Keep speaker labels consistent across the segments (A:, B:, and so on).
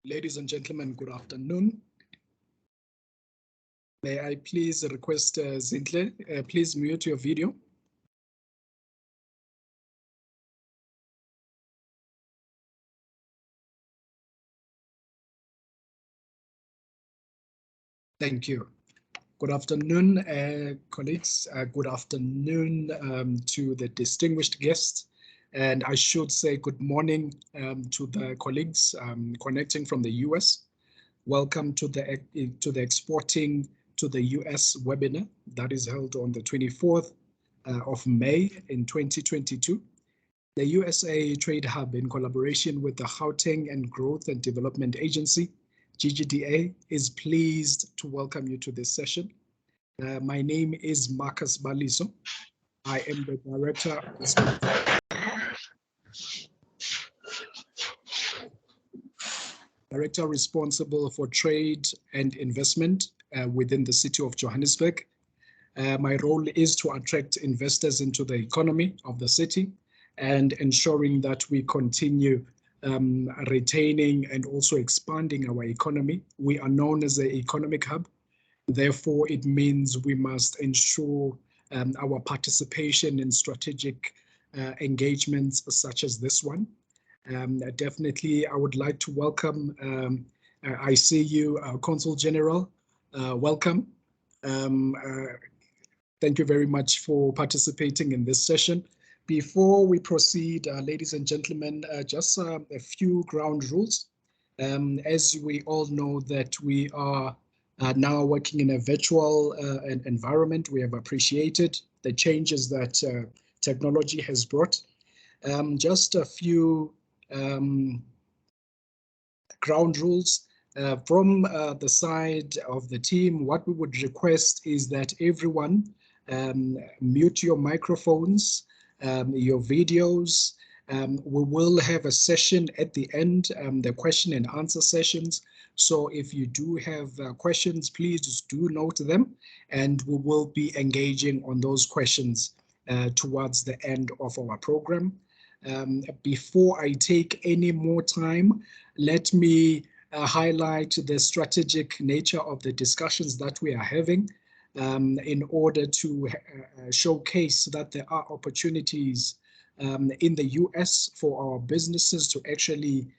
A: Ladies and gentlemen, good afternoon. May I please request Zintle, please mute your video. Thank you. Good afternoon, colleagues. Good afternoon to the distinguished guests. And I should say good morning to the colleagues connecting from the US. Welcome to the Exporting to the US webinar that is held on the 24th of May in 2022. The USA Trade Hub, in collaboration with the Gauteng and Growth and Development Agency, GGDA, is pleased to welcome you to this session. My name is Marcus Baliso. I am the Director responsible for trade and investment within the city of Johannesburg. My role is to attract investors into the economy of the city and ensuring that we continue retaining and also expanding our economy. We are known as the economic hub. Therefore, it means we must ensure our participation in strategic engagements such as this one. Definitely, I would like to welcome, I see you, Consul General, welcome. Thank you very much for participating in this session. Before we proceed, ladies and gentlemen, just a few ground rules. As we all know that we are now working in a virtual environment, we have appreciated the changes that technology has brought. Just a few ground rules. From the side of the team, what we would request is that everyone mute your microphones, your videos. We will have a session at the end, the question and answer sessions. So if you do have questions, please do note them, and we will be engaging on those questions towards the end of our program. Before I take any more time, let me highlight the strategic nature of the discussions that we are having in order to showcase that there are opportunities in the US for our businesses to actually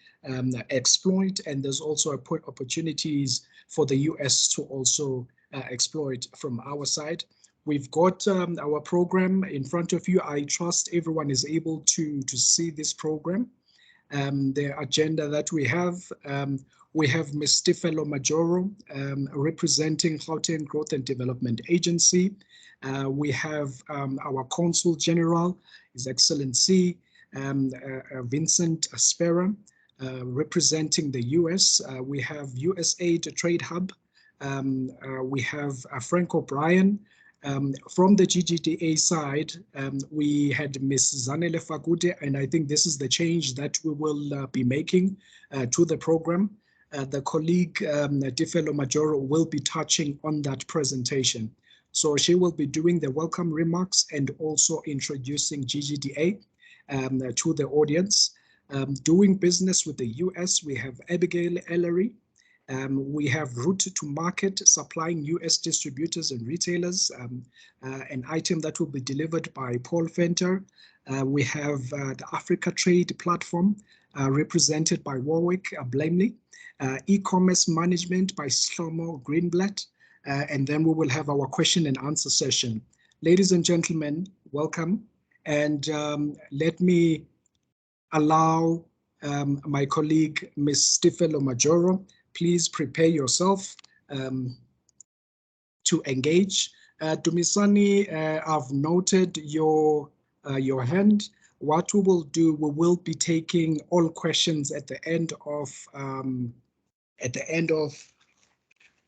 A: exploit, and there's also opportunities for the US to also exploit from our side. We've got our program in front of you. I trust everyone is able to see this program. The agenda that we have Ms. Tifelo Majoro representing Gauteng Growth and Development Agency. We have our Consul General, His Excellency Vincent Aspera, representing the US. We have USAID Trade Hub. We have Frank O'Brien. From the GGDA side, we had Ms. Zanele Fakude, and I think this is the change that we will be making to the program. The colleague, Tifelo Majoro, will be touching on that presentation. So she will be doing the welcome remarks and also introducing GGDA to the audience. Doing business with the US, we have Abigail Ellery. We have route to market, supplying US distributors and retailers, an item that will be delivered by Paul Fenter. We have the Africa Trade Platform, represented by Warwick Blamley, e-commerce management by Shlomo Greenblatt, and then we will have our question and answer session. Ladies and gentlemen, welcome. And let me allow my colleague, Ms. Tifelo Majoro. Please prepare yourself to engage. Dumisani, I've noted your hand. What we will do, we will be taking all questions at the end of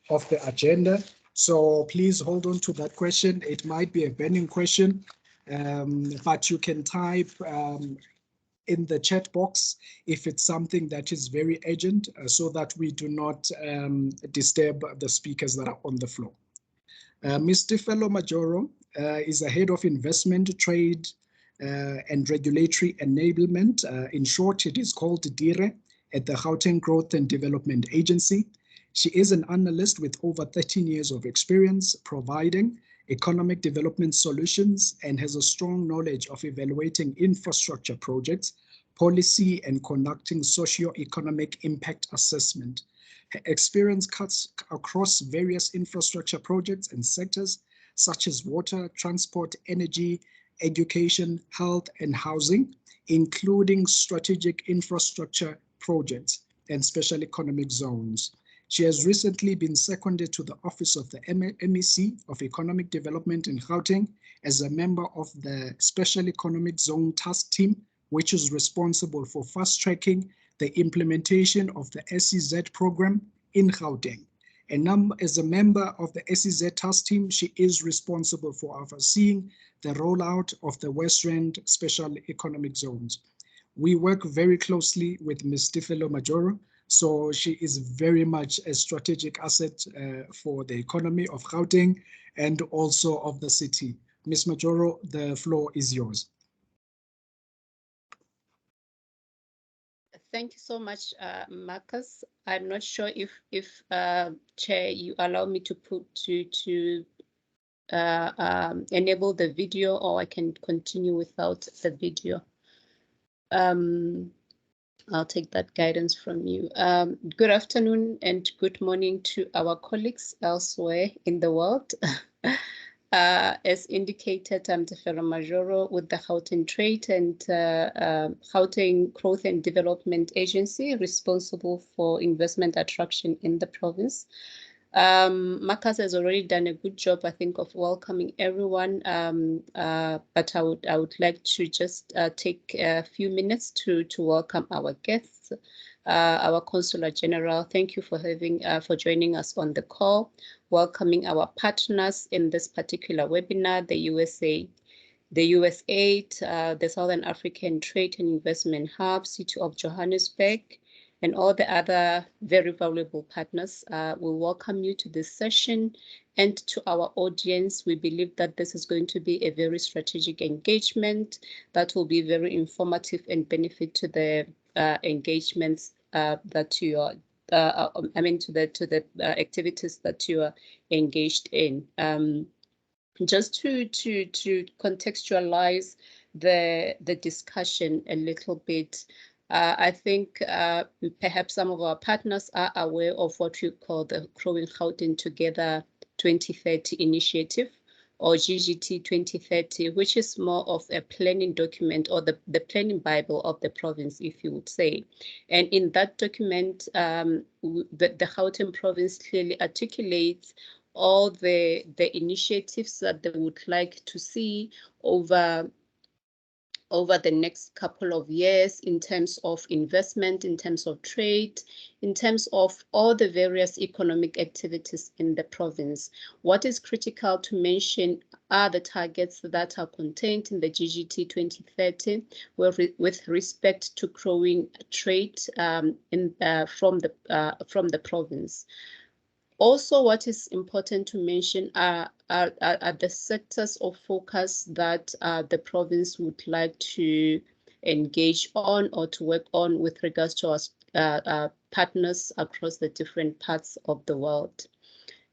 A: the agenda. So please hold on to that question. It might be a burning question, but you can type in the chat box if it's something that is very urgent, so that we do not disturb the speakers that are on the floor. Ms. Tifelo Majoro is the head of investment, trade, and regulatory enablement. In short, it is called DIRE, at the Gauteng Growth and Development Agency. She is an analyst with over 13 years of experience providing economic development solutions and has a strong knowledge of evaluating infrastructure projects, policy, and conducting socio-economic impact assessment. Her experience cuts across various infrastructure projects and sectors such as water, transport, energy, education, health, and housing, including strategic infrastructure projects and special economic zones. She has recently been seconded to the Office of the MEC of Economic Development in Gauteng as a member of the Special Economic Zone Task Team, which is responsible for fast-tracking the implementation of the SEZ program in Gauteng. And as a member of the SEZ Task Team, she is responsible for overseeing the rollout of the West Rand Special Economic Zones. We work very closely with Ms. Tifelo Majoro, so she is very much a strategic asset for the economy of Gauteng and also of the city. Ms. Majoro, the floor is yours.
B: Thank you so much, Marcus. I'm not sure if Chair, you allow me to enable the video, or I can continue without the video. I'll take that guidance from you. Good afternoon and good morning to our colleagues elsewhere in the world. As indicated, I'm Tifelo Majoro with the Gauteng Trade and Gauteng Growth and Development Agency, responsible for investment attraction in the province. Marcus has already done a good job, I think, of welcoming everyone, but I would like to just take a few minutes to welcome our guests. Our Consular General, thank you for joining us on the call, welcoming our partners in this particular webinar, the USA, the USAID, the Southern African Trade and Investment Hub, City of Johannesburg, and all the other very valuable partners. We welcome you to this session, and to our audience. We believe that this is going to be a very strategic engagement that will be very informative and benefit to the engagements that you are, to the activities that you are engaged in. Just to contextualize the discussion a little bit, I think perhaps some of our partners are aware of what we call the Growing Gauteng Together 2030 initiative, or GGT 2030, which is more of a planning document, or the planning Bible of the province, if you would say. And in that document, the Gauteng province clearly articulates all the initiatives that they would like to see over the next couple of years in terms of investment, in terms of trade, in terms of all the various economic activities in the province. What is critical to mention are the targets that are contained in the GGT 2030 with respect to growing trade from the province. Also, what is important to mention are the sectors of focus that the province would like to engage on or to work on with regards to our partners across the different parts of the world.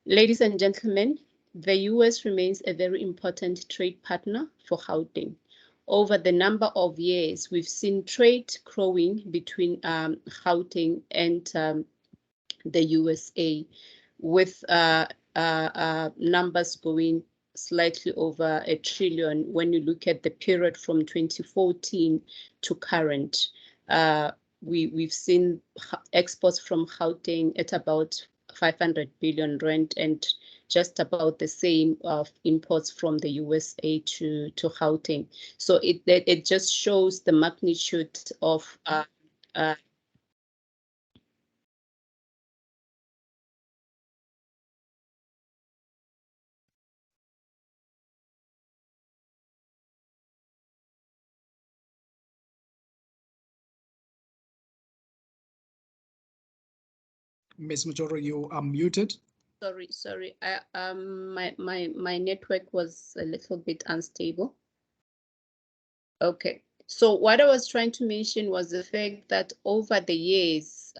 B: Ladies and gentlemen, the US remains a very important trade partner for Gauteng. Over the number of years, we've seen trade growing between Gauteng and the USA, with numbers going slightly over $1 trillion when you look at the period from 2014 to current. We've seen exports from Gauteng at about 500 billion rand, and just about the same of imports from the USA to Gauteng. So it just shows the magnitude of
A: Ms. Majoro, you are muted.
B: Sorry. My network was a little bit unstable. Okay. So what I was trying to mention was the fact that over the years,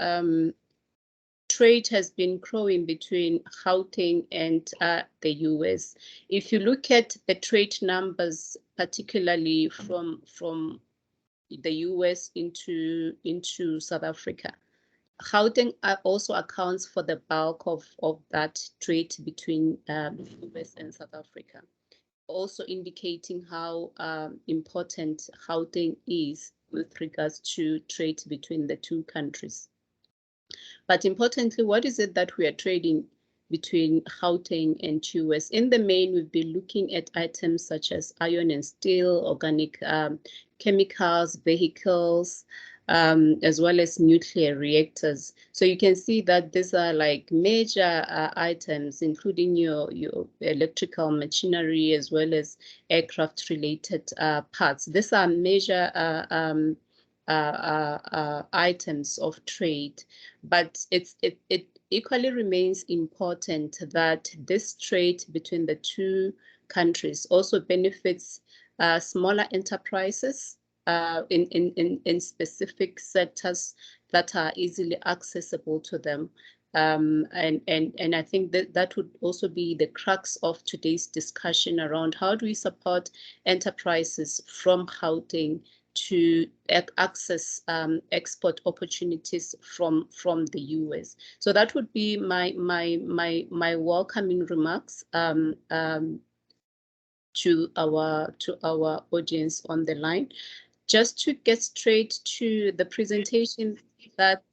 B: trade has been growing between Gauteng and the US. If you look at the trade numbers, particularly from the US into South Africa, Gauteng also accounts for the bulk of that trade between the US and South Africa, also indicating how important Gauteng is with regards to trade between the two countries. But importantly, what is it that we are trading between Gauteng and US? In the main, we've been looking at items such as iron and steel, organic chemicals, vehicles, as well as nuclear reactors. So you can see that these are like major items, including your electrical machinery as well as aircraft-related parts. These are major items of trade, but it equally remains important that this trade between the two countries also benefits smaller enterprises in specific sectors that are easily accessible to them. And I think that would also be the crux of today's discussion around how do we support enterprises from Gauteng to access export opportunities from the US. So that would be my welcoming remarks to our audience on the line. Just to get straight to the presentation that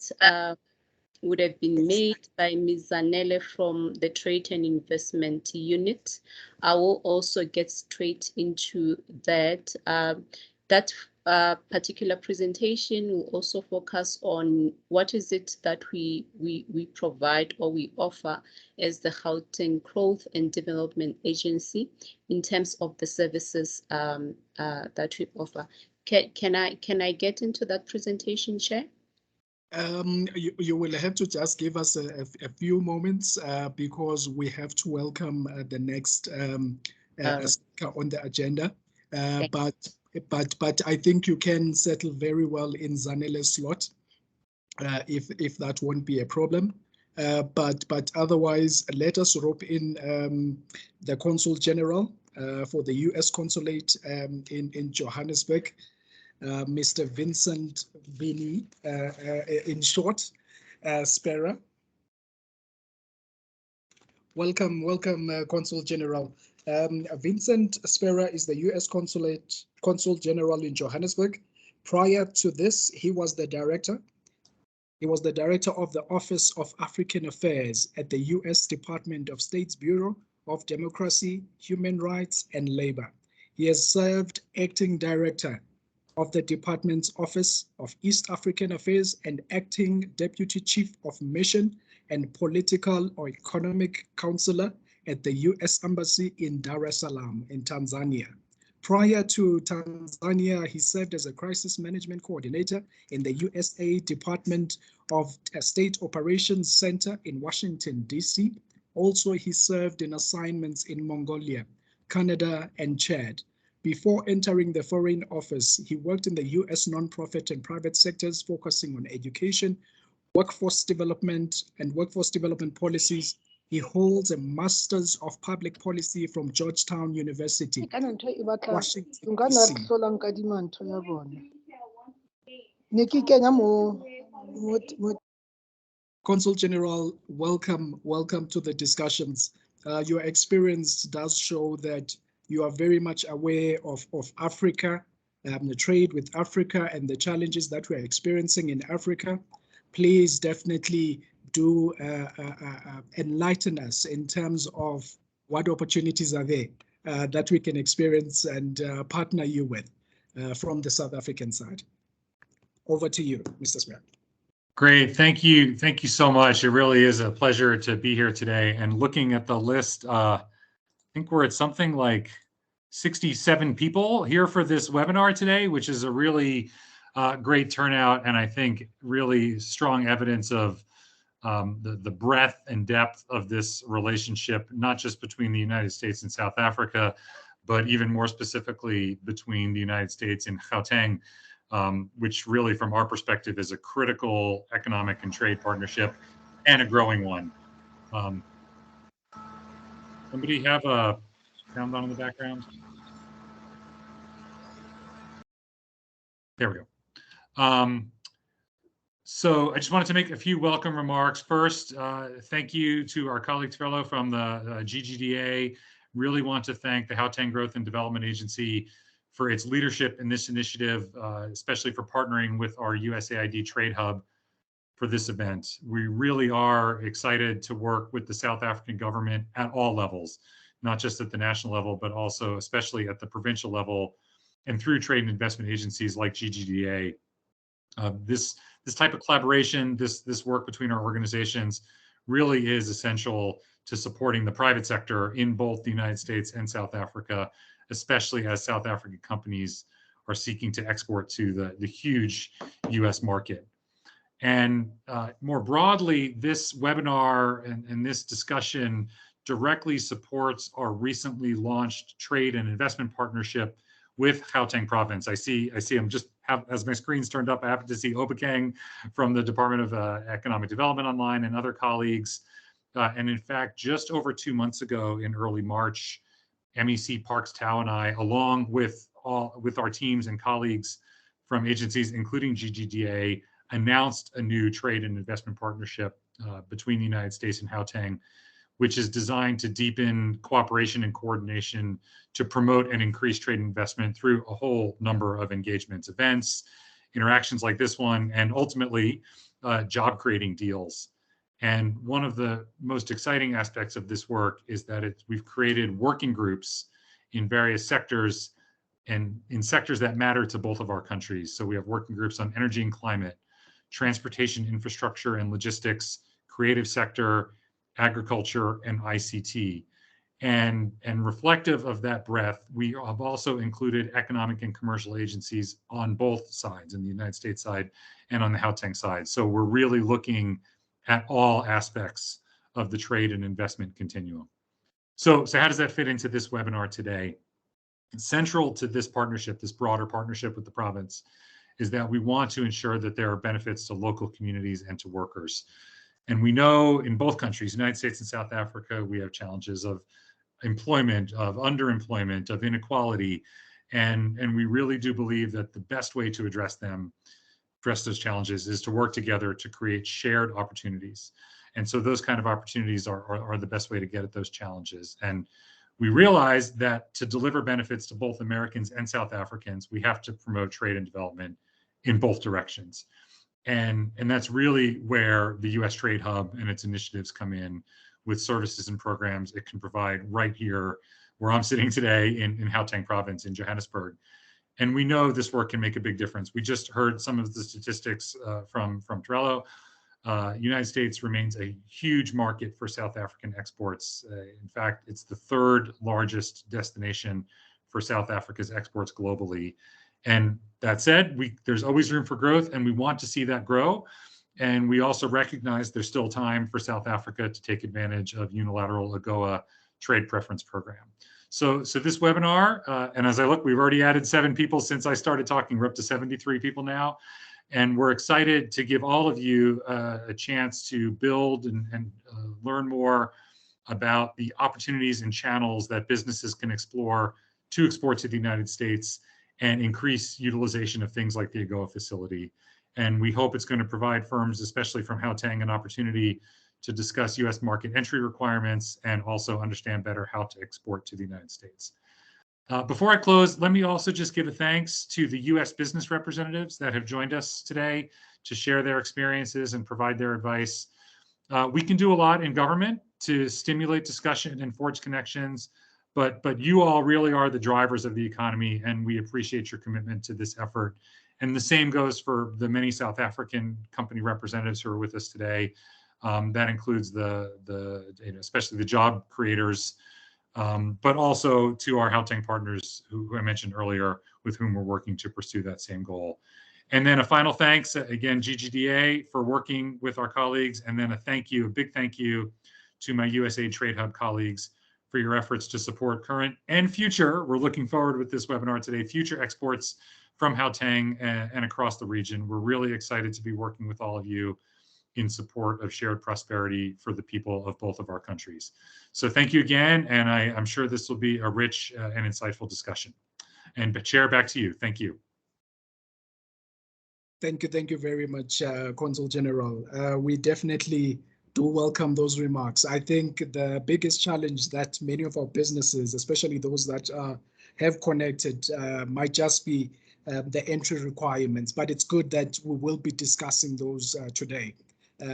B: would have been made by Ms. Zanele from the Trade and Investment Unit. I will also get straight into that. That particular presentation will also focus on what is it that we provide or we offer as the Gauteng Growth and Development Agency in terms of the services that we offer. Can I get into that presentation, Chair?
A: You will have to just give us a few moments because we have to welcome the next speaker on the agenda. But I think you can settle very well in Zanele's slot if that won't be a problem. But otherwise, let us rope in the Consul General for the US Consulate in Johannesburg. Mr. Vincent Vini, in short, Spera. Welcome, Consul General. Vincent Spera is the U.S. Consul General in Johannesburg. Prior to this, he was the director. He was the director of the Office of African Affairs at the U.S. Department of State's Bureau of Democracy, Human Rights, and Labor. He has served acting director of the Department's Office of East African Affairs and acting Deputy Chief of Mission and Political or Economic Counselor at the U.S. Embassy in Dar es Salaam in Tanzania. Prior to Tanzania, he served as a Crisis Management Coordinator in the USA Department of State Operations Center in Washington, D.C. Also, he served in assignments in Mongolia, Canada, and Chad. Before entering the Foreign Office, he worked in the U.S. nonprofit and private sectors, focusing on education, workforce development, and workforce development policies. He holds a Master's of Public Policy from Georgetown University, Washington, D.C. Consul General, welcome to the discussions. Your experience does show that you are very much aware of Africa, the trade with Africa and the challenges that we're experiencing in Africa. Please definitely do enlighten us in terms of what opportunities are there that we can experience and partner you with from the South African side. Over to you, Mr. Smith.
C: Great, thank you so much. It really is a pleasure to be here today. And looking at the list, I think we're at something like 67 people here for this webinar today, which is a really great turnout, and I think really strong evidence of the breadth and depth of this relationship, not just between the United States and South Africa, but even more specifically between the United States and Gauteng, which really, from our perspective, is a critical economic and trade partnership and a growing one. Somebody have a sound on in the background? There we go. So I just wanted to make a few welcome remarks. First, thank you to our colleague fellow from the GGDA. Really want to thank the Gauteng Growth and Development Agency for its leadership in this initiative, especially for partnering with our USAID Trade Hub for this event. We really are excited to work with the South African government at all levels, not just at the national level, but also especially at the provincial level and through trade and investment agencies like GGDA. This type of collaboration, this work between our organizations really is essential to supporting the private sector in both the United States and South Africa, especially as South African companies are seeking to export to the huge US market. And more broadly, this webinar and this discussion directly supports our recently launched trade and investment partnership with Gauteng province. I see I'm just as my screen's turned up, I happen to see Obakeng from the Department of Economic Development online and other colleagues. And in fact, just over 2 months ago in early March, MEC Parks Tao and I, along with our teams and colleagues from agencies, including GGDA, announced a new trade and investment partnership between the United States and Gauteng, which is designed to deepen cooperation and coordination to promote and increase trade and investment through a whole number of engagements, events, interactions like this one, and ultimately job creating deals. And one of the most exciting aspects of this work is that we've created working groups in various sectors and in sectors that matter to both of our countries. So we have working groups on energy and climate, transportation, infrastructure and logistics, creative sector, agriculture, and ICT. And reflective of that breadth, we have also included economic and commercial agencies on both sides, in the United States side and on the Gauteng side. So we're really looking at all aspects of the trade and investment continuum. So how does that fit into this webinar today? Central to this partnership, this broader partnership with the province, is that we want to ensure that there are benefits to local communities and to workers. And we know in both countries, United States and South Africa, we have challenges of employment, of underemployment, of inequality. And we really do believe that the best way to address those challenges is to work together to create shared opportunities. And so those kind of opportunities are the best way to get at those challenges. And we realize that to deliver benefits to both Americans and South Africans, we have to promote trade and development in both directions. And that's really where the U.S. Trade Hub and its initiatives come in, with services and programs it can provide right here where I'm sitting today in Gauteng province in Johannesburg. And we know this work can make a big difference. We just heard some of the statistics from Trello. United States remains a huge market for South African exports. In fact, it's the third largest destination for South Africa's exports globally. And that said, there's always room for growth, and we want to see that grow. And we also recognize there's still time for South Africa to take advantage of unilateral AGOA trade preference program. So this webinar, and as I look, we've already added 7 people since I started talking. We're up to 73 people now. And we're excited to give all of you a chance to build and learn more about the opportunities and channels that businesses can explore to export to the United States and increase utilization of things like the AGOA facility. And we hope it's going to provide firms, especially from Gauteng, an opportunity to discuss U.S. market entry requirements and also understand better how to export to the United States. Before I close, let me also just give a thanks to the U.S. business representatives that have joined us today to share their experiences and provide their advice. We can do a lot in government to stimulate discussion and forge connections, but you all really are the drivers of the economy, and we appreciate your commitment to this effort. And the same goes for the many South African company representatives who are with us today. That includes especially the job creators, but also to our Gauteng partners who I mentioned earlier, with whom we're working to pursue that same goal. And then a final thanks, again, GGDA for working with our colleagues, and then a big thank you to my USAID Trade Hub colleagues for for your efforts to support current and future. We're looking forward with this webinar today, future exports from Gauteng and across the region. We're really excited to be working with all of you in support of shared prosperity for the people of both of our countries. So thank you again, and I'm sure this will be a rich and insightful discussion. And Chair, back to you. Thank you.
A: Thank you very much, Consul General. We definitely do welcome those remarks. I think the biggest challenge that many of our businesses, especially those that have connected, might just be the entry requirements, but it's good that we will be discussing those today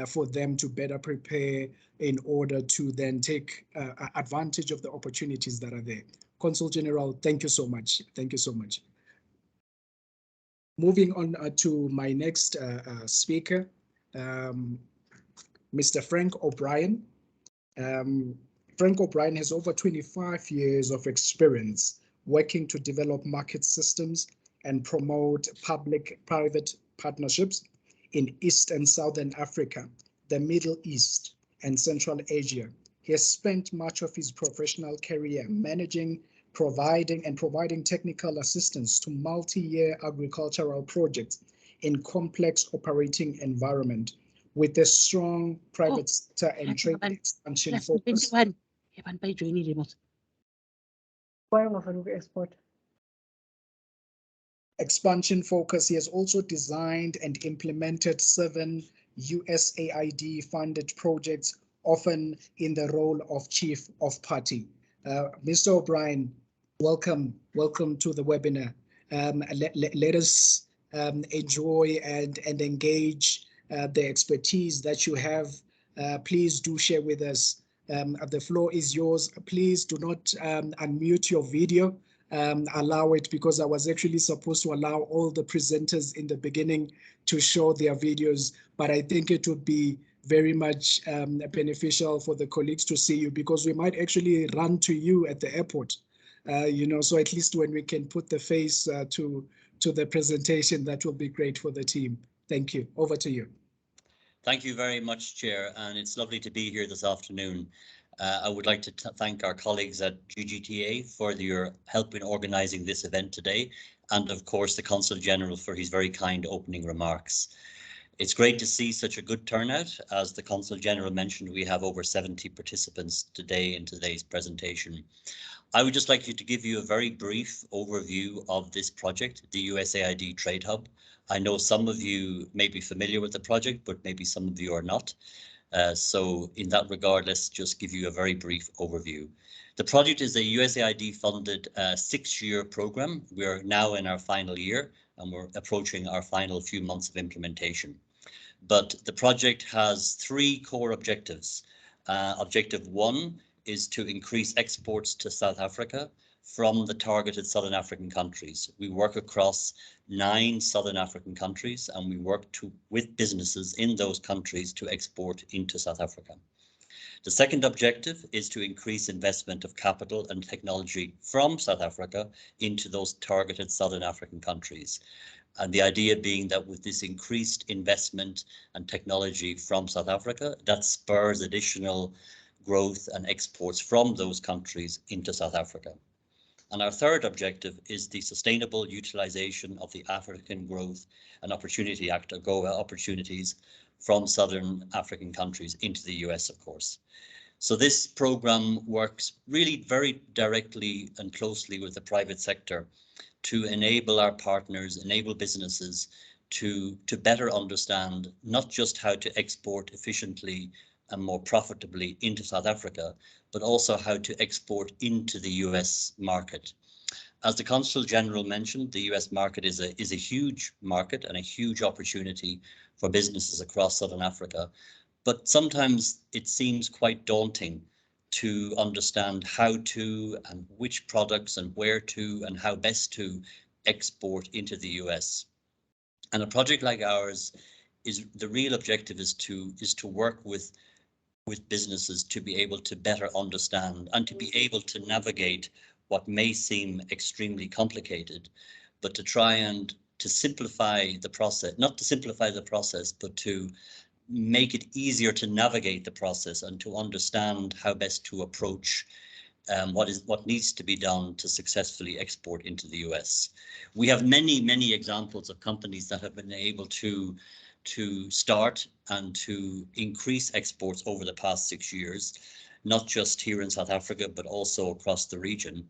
A: for them to better prepare in order to then take advantage of the opportunities that are there. Consul General, thank you so much. Thank you so much. Moving on to my next speaker, Mr. Frank O'Brien. Frank O'Brien has over 25 years of experience working to develop market systems and promote public-private partnerships in East and Southern Africa, the Middle East, and Central Asia. He has spent much of his professional career managing, providing technical assistance to multi-year agricultural projects in complex operating environment with a strong private sector and trade expansion focus. Expansion focus. He has also designed and implemented 7 USAID funded projects, often in the role of chief of party. Mr. O'Brien, welcome to the webinar. Let us enjoy and engage the expertise that you have. Please do share with us. The floor is yours. Please do not unmute your video. Allow it, because I was actually supposed to allow all the presenters in the beginning to show their videos, but I think it would be very much beneficial for the colleagues to see you, because we might actually run to you at the airport, so at least when we can put the face to the presentation, that will be great for the team. Thank you. Over to you.
D: Thank you very much, Chair, and it's lovely to be here this afternoon. I would like to thank our colleagues at GGDA for your help in organising this event today, and of course the Consul General for his very kind opening remarks. It's great to see such a good turnout. As the Consul General mentioned, we have over 70 participants today in today's presentation. I would just like to give you a very brief overview of this project, the USAID Trade Hub. I know some of you may be familiar with the project, but maybe some of you are not. So in that regard, let's just give you a very brief overview. The project is a USAID funded 6-year program. We're now in our final year and we're approaching our final few months of implementation. But the project has 3 core objectives. Objective 1 is to increase exports to South Africa from the targeted Southern African countries. We work across 9 Southern African countries, and we work with businesses in those countries to export into South Africa. The second objective is to increase investment of capital and technology from South Africa into those targeted Southern African countries. And the idea being that with this increased investment and technology from South Africa, that spurs additional growth and exports from those countries into South Africa. And our third objective is the sustainable utilization of the African Growth and Opportunity Act, AGOA opportunities from Southern African countries into the US, of course. So this program works really very directly and closely with the private sector to enable our partners, enable businesses to better understand not just how to export efficiently and more profitably into South Africa, but also how to export into the US market. As the Consul General mentioned, the US market is a huge market and a huge opportunity for businesses across Southern Africa. But sometimes it seems quite daunting to understand how to and which products and where to and how best to export into the US. And a project like ours is the real objective is to work with businesses to be able to better understand and to be able to navigate what may seem extremely complicated, but to try and to simplify the process, not to simplify the process, but to make it easier to navigate the process and to understand how best to approach what needs to be done to successfully export into the US. We have many examples of companies that have been able to start and to increase exports over the past 6 years, not just here in South Africa, but also across the region.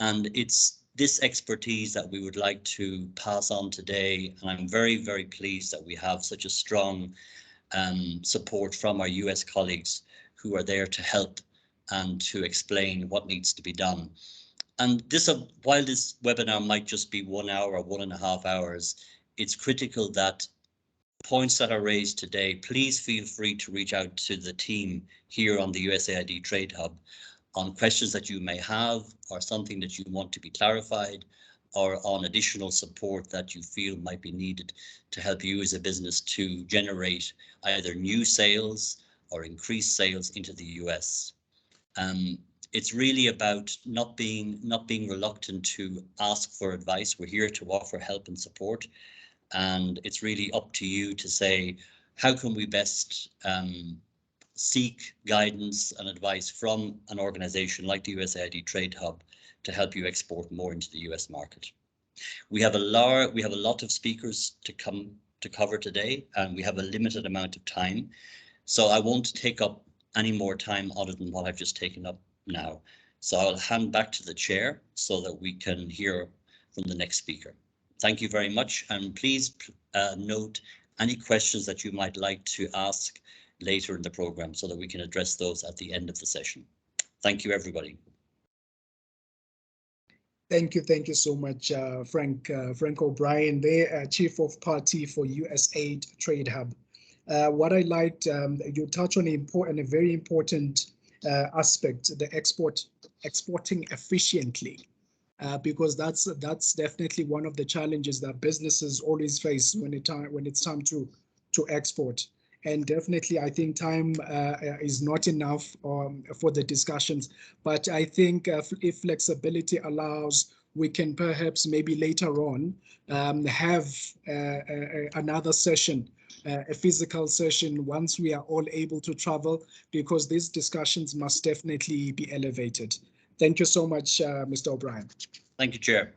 D: And it's this expertise that we would like to pass on today. And I'm very pleased that we have such a strong support from our US colleagues who are there to help and to explain what needs to be done. And this, while this webinar might just be 1 hour or 1.5 hours, it's critical that points that are raised today, please feel free to reach out to the team here on the USAID Trade Hub on questions that you may have, or something that you want to be clarified, or on additional support that you feel might be needed to help you as a business to generate either new sales or increase sales into the US. It's really about not being reluctant to ask for advice. We're here to offer help and support, and it's really up to you to say, how can we best seek guidance and advice from an organization like the USAID Trade Hub to help you export more into the US market. We have a lot of speakers to cover today, and we have a limited amount of time. So I won't take up any more time other than what I've just taken up now. So I'll hand back to the chair so that we can hear from the next speaker. Thank you very much, and please note any questions that you might like to ask later in the program so that we can address those at the end of the session. Thank you, everybody.
A: Thank you so much, Frank O'Brien, the Chief of Party for USAID Trade Hub. What I liked, you touch on a very important aspect, the exporting efficiently, because that's definitely one of the challenges that businesses always face when it's time to export. And definitely, I think time is not enough for the discussions. But I think if flexibility allows, we can perhaps maybe later on have another session, a physical session, once we are all able to travel, because these discussions must definitely be elevated. Thank you so much, Mr. O'Brien.
D: Thank you, Chair.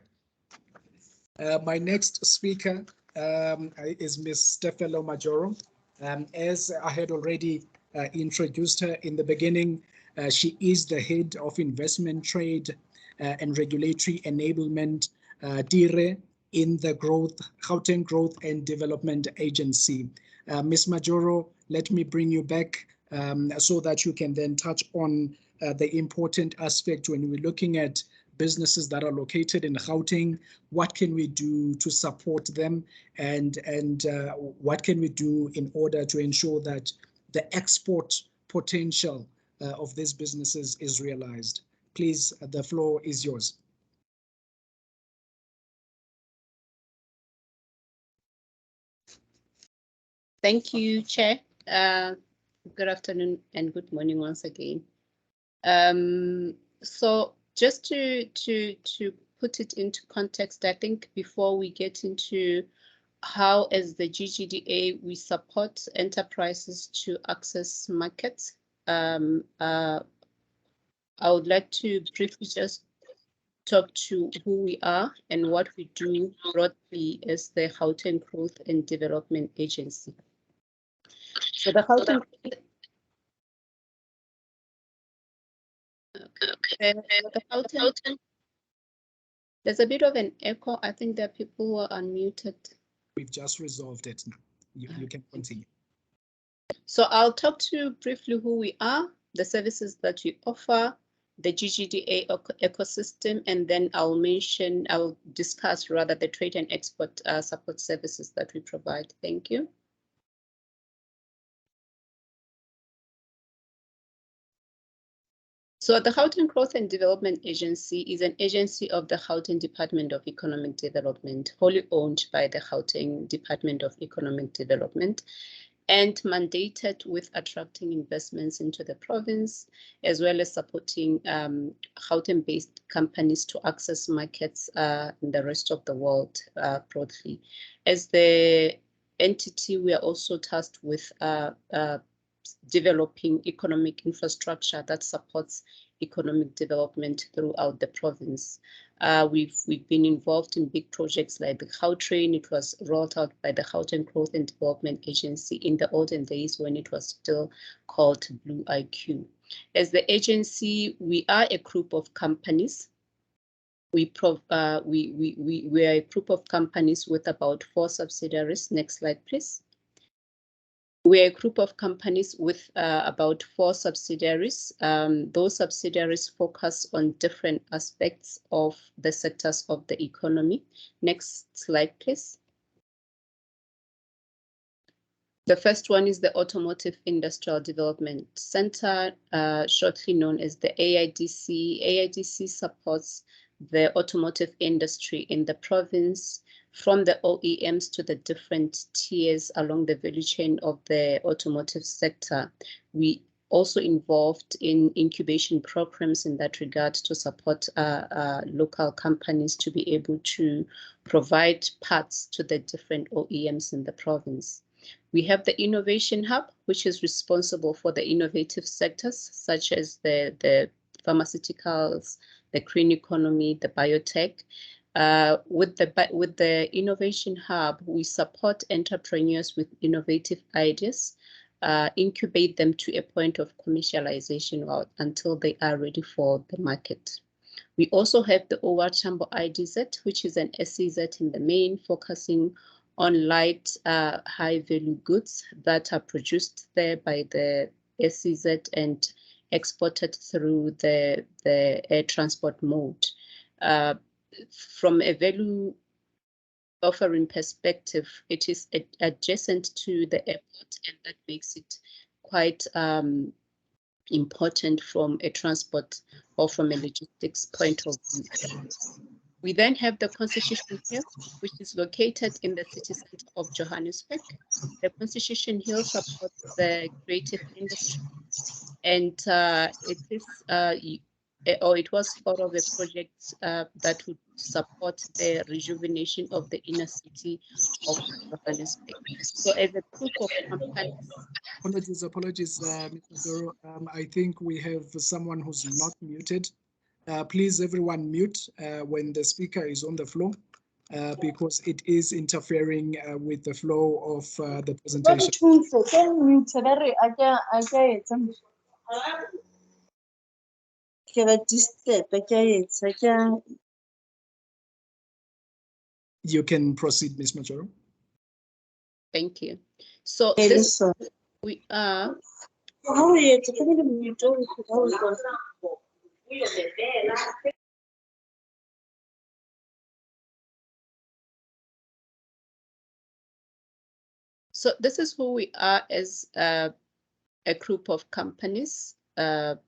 A: My next speaker is Ms. Stefelo Majoro. As I had already introduced her in the beginning, she is the head of investment, trade, and regulatory enablement, DIRE, in the Gauteng Growth and Development Agency. Ms. Majoro, let me bring you back so that you can then touch on the important aspect when we're looking at businesses that are located in Gauteng. What can we do to support them, and what can we do in order to ensure that the export potential of these businesses is realized? Please, the floor is yours.
B: Thank you, Chair. Good afternoon and good morning once again. So just to put it into context, I think before we get into how, as the GGDA, we support enterprises to access markets, I would like to briefly just talk to who we are and what we do broadly as the Gauteng Growth and Development Agency. So the Gauteng there's a bit of an echo. I think there are people who are unmuted.
A: We've just resolved it now. You can continue.
B: So I'll talk to you briefly who we are, the services that we offer, the GGDA ecosystem, and then I'll discuss rather the trade and export support services that we provide. Thank you. So the Gauteng Growth and Development Agency is an agency of the Gauteng Department of Economic Development, wholly owned by the Gauteng Department of Economic Development, and mandated with attracting investments into the province, as well as supporting Gauteng-based companies to access markets in the rest of the world broadly. As the entity, we are also tasked with developing economic infrastructure that supports economic development throughout the province. We've been involved in big projects like the Gautrain. It was rolled out by the Gauteng Growth and Development Agency in the olden days when it was still called Blue IQ. As the agency, we are a group of companies. We are a group of companies with about 4 subsidiaries. Next slide, please. We're a group of companies with about 4 subsidiaries. Those subsidiaries focus on different aspects of the sectors of the economy. Next slide, please. The first one is the Automotive Industrial Development Center, shortly known as the AIDC. AIDC supports the automotive industry in the province, from the OEMs to the different tiers along the value chain of the automotive sector. We also involved in incubation programs in that regard to support local companies to be able to provide parts to the different OEMs in the province. We have the Innovation Hub, which is responsible for the innovative sectors such as the pharmaceuticals, the green economy, the biotech. With the Innovation Hub, we support entrepreneurs with innovative ideas, incubate them to a point of commercialization until they are ready for the market. We also have the OR Tambo IDZ, which is an SEZ in the main, focusing on light, high-value goods that are produced there by the SEZ and exported through the air transport mode. From a value offering perspective, it is adjacent to the airport, and that makes it quite important from a transport or from a logistics point of view. We then have the Constitution Hill, which is located in the city center of Johannesburg. The Constitution Hill supports the creative industry, and it was part of a project that would support the rejuvenation of the inner city of Johannesburg. So as a group of companies.
A: Apologies, Mr. Doro. I think we have someone who's not muted. Please, everyone, mute when the speaker is on the floor, because it is interfering with the flow of the presentation. You can proceed, Ms. Majoro.
B: Thank you. So this, we are. So this is who we are as a group of companies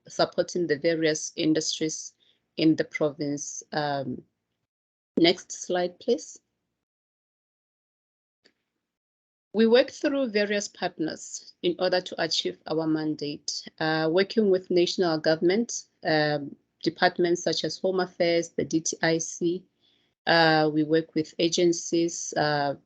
B: supporting the various industries in the province. Next slide, please. We work through various partners in order to achieve our mandate, working with national government, departments such as Home Affairs, the DTIC. We work with agencies,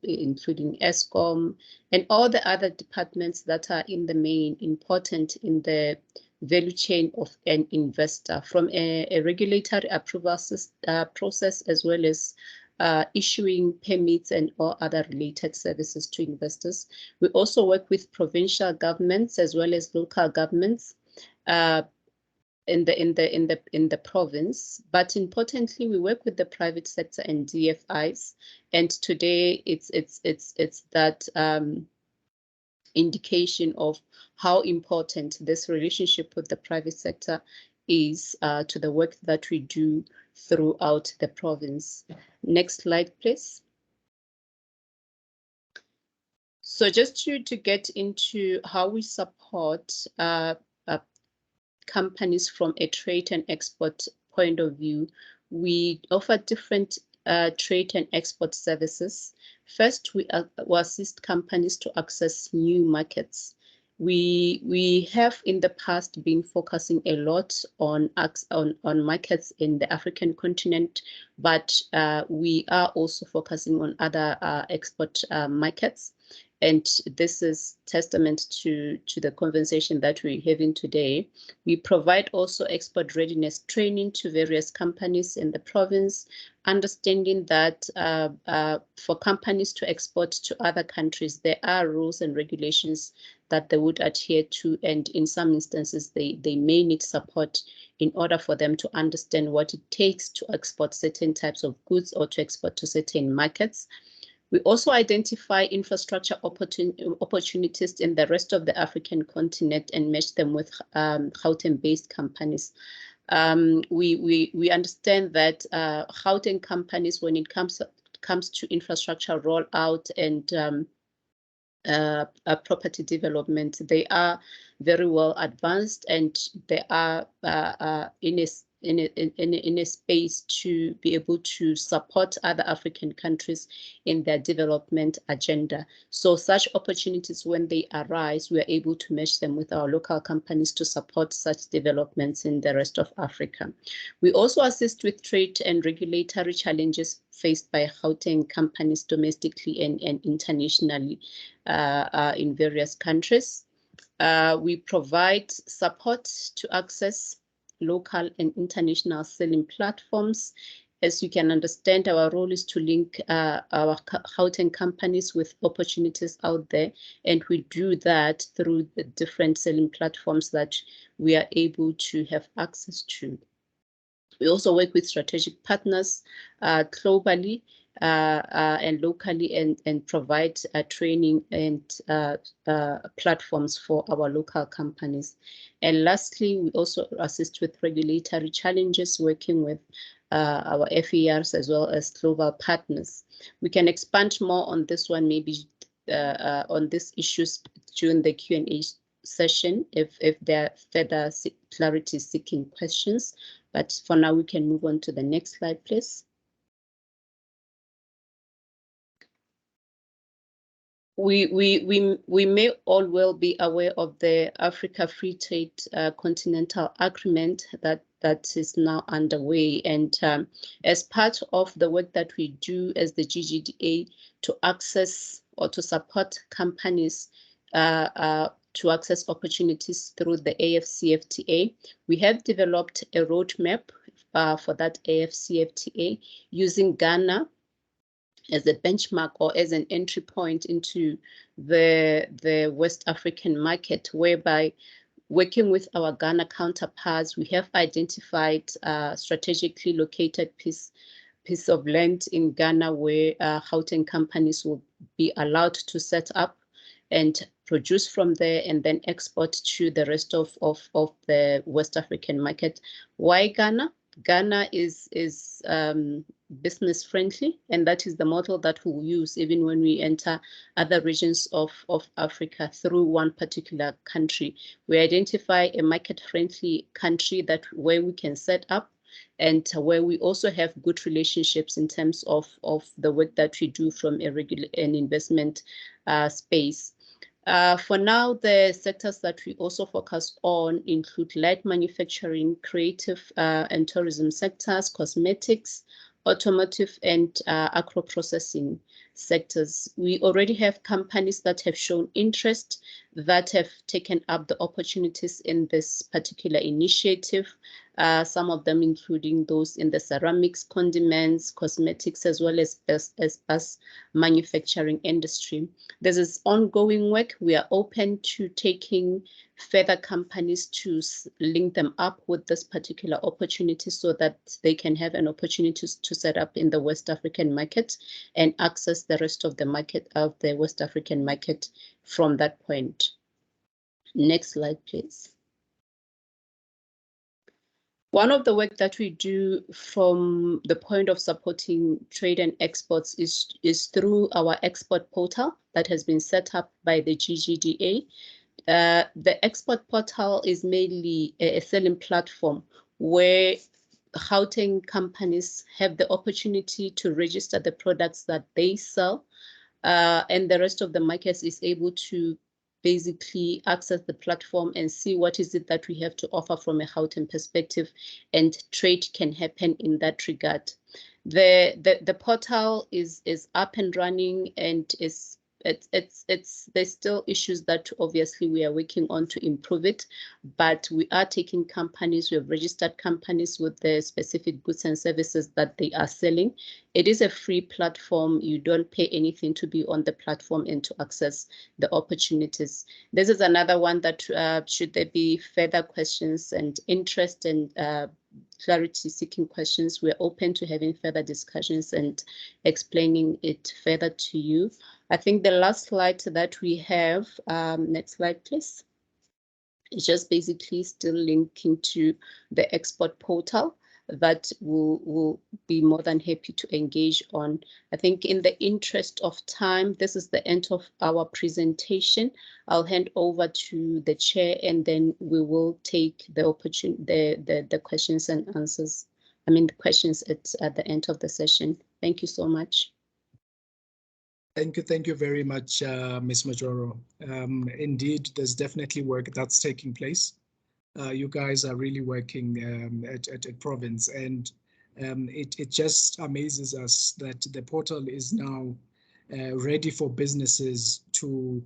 B: including ESCOM, and all the other departments that are in the main important in the value chain of an investor, from a regulatory approval process, as well as issuing permits and all other related services to investors. We also work with provincial governments as well as local governments in the province. But importantly, we work with the private sector and DFIs. And today, it's that indication of how important this relationship with the private sector is to the work that we do throughout the province. Next slide, please. So just to get into how we support companies from a trade and export point of view, we offer different trade and export services. First, we assist companies to access new markets. We have in the past been focusing a lot on markets in the African continent, but we are also focusing on other export markets. And this is testament to the conversation that we're having today. We provide also export readiness training to various companies in the province, understanding that for companies to export to other countries, there are rules and regulations that they would adhere to, and in some instances, they may need support in order for them to understand what it takes to export certain types of goods or to export to certain markets. We also identify infrastructure opportunities in the rest of the African continent and match them with Gauteng-based companies. We understand that Gauteng companies, when it comes to infrastructure rollout and property development, they are very well advanced, and they are in a space to be able to support other African countries in their development agenda. So such opportunities, when they arise, we are able to match them with our local companies to support such developments in the rest of Africa. We also assist with trade and regulatory challenges faced by Gauteng companies domestically and internationally in various countries. We provide support to access local and international selling platforms. As you can understand, our role is to link our Gauteng companies with opportunities out there, and we do that through the different selling platforms that we are able to have access to. We also work with strategic partners globally and locally, and provide training and platforms for our local companies. And lastly, we also assist with regulatory challenges, working with our FERs as well as global partners. We can expand more on this one, maybe on these issues during the Q&A session if there are further clarity seeking questions. But for now, we can move on to the next slide, please. We may all well be aware of the Africa Free Trade Continental Agreement that is now underway, and as part of the work that we do as the GGDA to access or to support companies to access opportunities through the AFCFTA, we have developed a roadmap for that AFCFTA using Ghana as a benchmark or as an entry point into the West African market, whereby working with our Ghana counterparts, we have identified strategically located piece of land in Ghana where Gauteng companies will be allowed to set up and produce from there and then export to the rest of the West African market. Why Ghana? Ghana is business friendly, and that is the model that we'll use even when we enter other regions of Africa through one particular country. We identify a market friendly country where we can set up, and where we also have good relationships in terms of the work that we do from an investment space. For now, the sectors that we also focus on include light manufacturing, creative and tourism sectors, cosmetics, automotive, and agro-processing sectors. We already have companies that have shown interest, that have taken up the opportunities in this particular initiative, some of them including those in the ceramics, condiments, cosmetics, as well as bus manufacturing industry. This is ongoing work. We are open to taking further companies to link them up with this particular opportunity so that they can have an opportunity to set up in the West African market and access the rest of the market of the West African market from that point. Next slide, please. One of the work that we do from the point of supporting trade and exports is through our export portal that has been set up by the GGDA. The export portal is mainly a selling platform where Gauteng companies have the opportunity to register the products that they sell, and the rest of the markets is able to basically access the platform and see what is it that we have to offer from a Gauteng perspective, and trade can happen in that regard. The portal is up and running and is there's still issues that obviously we are working on to improve it, but we are taking companies, we have registered companies with the specific goods and services that they are selling. It is a free platform. You don't pay anything to be on the platform and to access the opportunities. This is another one that should there be further questions and interest and clarity seeking questions, we're open to having further discussions and explaining it further to you. I think the last slide that we have, next slide please, is just basically still linking to the export portal that we'll be more than happy to engage on. I think in the interest of time, this is the end of our presentation. I'll hand over to the chair and then we will take the opportunity, the questions and answers. I mean, the questions at the end of the session. Thank you so much.
A: Thank you very much, Ms. Majoro. Indeed, there's definitely work that's taking place. You guys are really working at Province, and it just amazes us that the portal is now ready for businesses to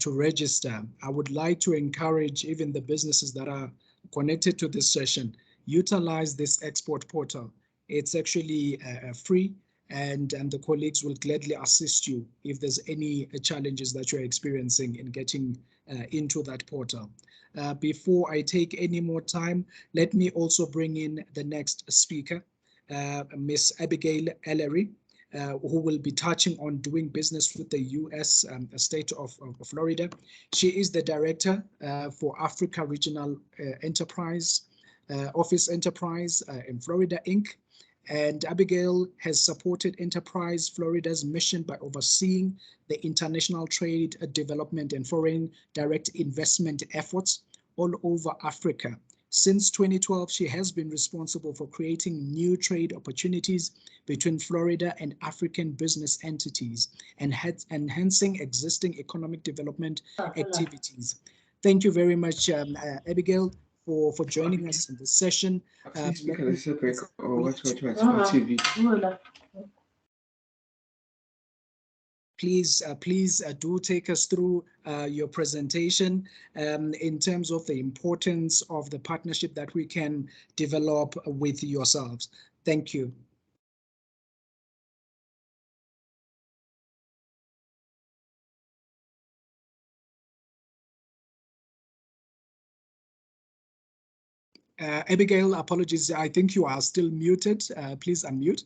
A: register. I would like to encourage even the businesses that are connected to this session, utilize this export portal. It's actually free, and the colleagues will gladly assist you if there's any challenges that you're experiencing in getting into that portal. Before I take any more time, let me also bring in the next speaker, Miss Abigail Ellery, who will be touching on doing business with the U.S. State of Florida. She is the Director for Africa Regional Enterprise, Office Enterprise in Florida, Inc. And Abigail has supported Enterprise Florida's mission by overseeing the international trade, development, and foreign direct investment efforts all over Africa. Since 2012, she has been responsible for creating new trade opportunities between Florida and African business entities and enhancing existing economic development activities. Thank you very much, Abigail, for joining us in this session. Please do take us through your presentation in terms of the importance of the partnership that we can develop with yourselves. Thank you. Abigail, apologies, I think you are still muted. Please unmute.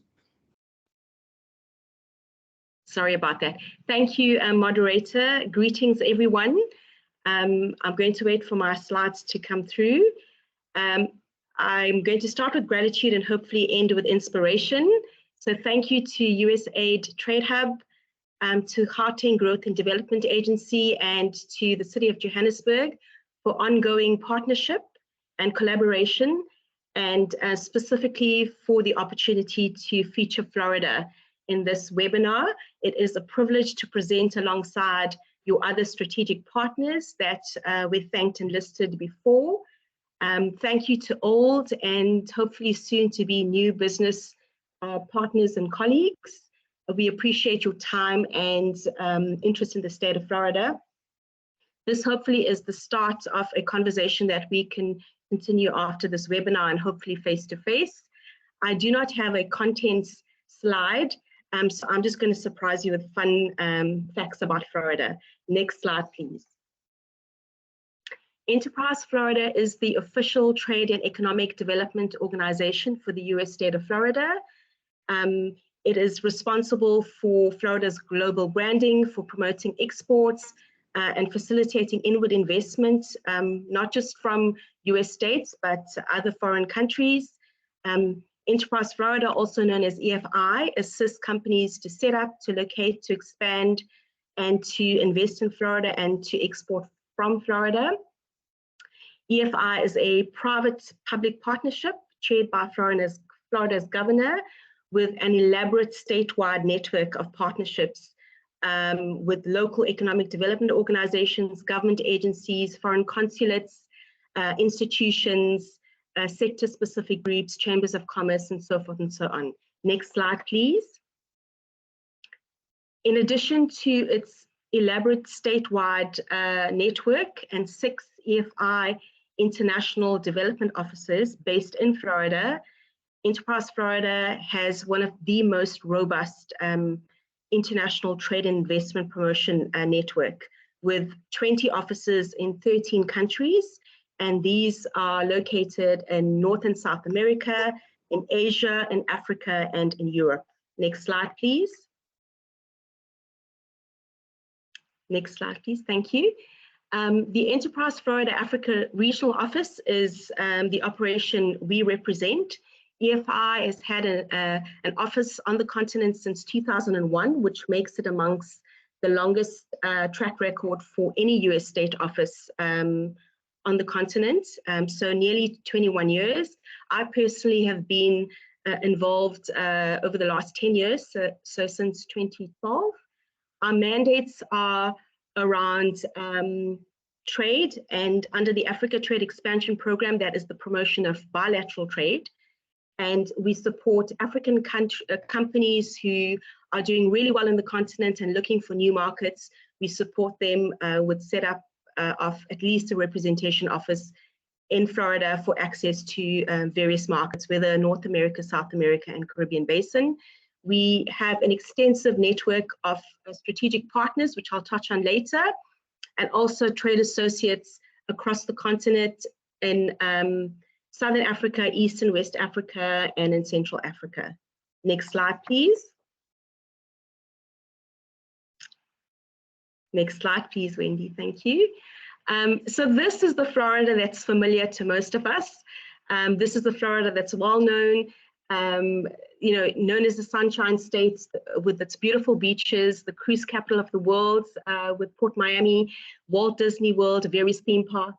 E: Sorry about that. Thank you, moderator. Greetings, everyone. I'm going to wait for my slides to come through. I'm going to start with gratitude and hopefully end with inspiration. So thank you to USAID Trade Hub, to Gauteng Growth and Development Agency, and to the City of Johannesburg for ongoing partnership and collaboration, and specifically for the opportunity to feature Florida in this webinar. It is a privilege to present alongside your other strategic partners that we thanked and listed before. Thank you to old and hopefully soon to be new business partners and colleagues. We appreciate your time and interest in the state of Florida. This hopefully is the start of a conversation that we can continue after this webinar and hopefully face-to-face. I do not have a contents slide, so I'm just going to surprise you with fun facts about Florida. Next slide, please. Enterprise Florida is the official trade and economic development organization for the U.S. state of Florida. It is responsible for Florida's global branding, for promoting exports, and facilitating inward investment, not just from US states, but other foreign countries. Enterprise Florida, also known as EFI, assists companies to set up, to locate, to expand, and to invest in Florida and to export from Florida. EFI is a private-public partnership chaired by Florida's governor, with an elaborate statewide network of partnerships with local economic development organizations, government agencies, foreign consulates, institutions, sector-specific groups, chambers of commerce, and so forth and so on. Next slide, please. In addition to its elaborate statewide network and 6 EFI international development offices based in Florida. Enterprise Florida has one of the most robust international trade and investment promotion network, with 20 offices in 13 countries, and these are located in North and South America, in Asia, in Africa, and in Europe. Next slide, please. Next slide, please. Thank you. The Enterprise Florida Africa Regional Office is the operation we represent. EFI has had an office on the continent since 2001, which makes it amongst the longest track record for any US state office on the continent. So nearly 21 years. I personally have been involved over the last 10 years, so since 2012. Our mandates are around trade, and under the Africa Trade Expansion Program, that is the promotion of bilateral trade. And we support African companies who are doing really well in the continent and looking for new markets. We support them with setup of at least a representation office in Florida for access to various markets, whether North America, South America, and Caribbean Basin. We have an extensive network of strategic partners, which I'll touch on later, and also trade associates across the continent in Southern Africa, East and West Africa, and in Central Africa. Next slide, please. Next slide, please, Wendy. Thank you. So this is the Florida that's familiar to most of us. This is the Florida that's well known. Known as the Sunshine State, with its beautiful beaches, the cruise capital of the world, with Port Miami, Walt Disney World, various theme parks.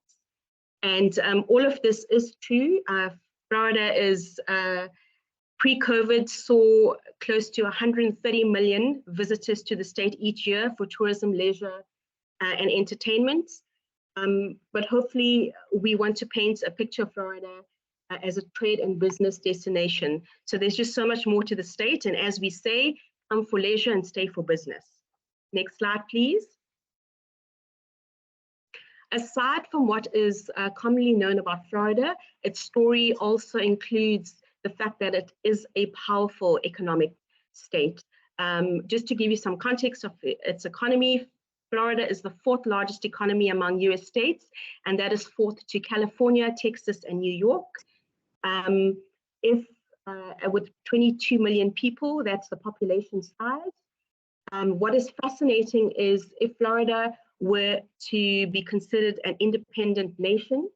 E: And all of this is true. Florida is, pre-COVID, saw close to 130 million visitors to the state each year for tourism, leisure, and entertainment. But hopefully we want to paint a picture of Florida as a trade and business destination. So there's just so much more to the state. And as we say, come for leisure and stay for business. Next slide, please. Aside from what is commonly known about Florida, its story also includes the fact that it is a powerful economic state. Just to give you some context of its economy, Florida is the 4th largest economy among US states, and that is 4th to California, Texas, and New York. With 22 million people, that's the population size. What is fascinating is if Florida were to be considered an independent nation,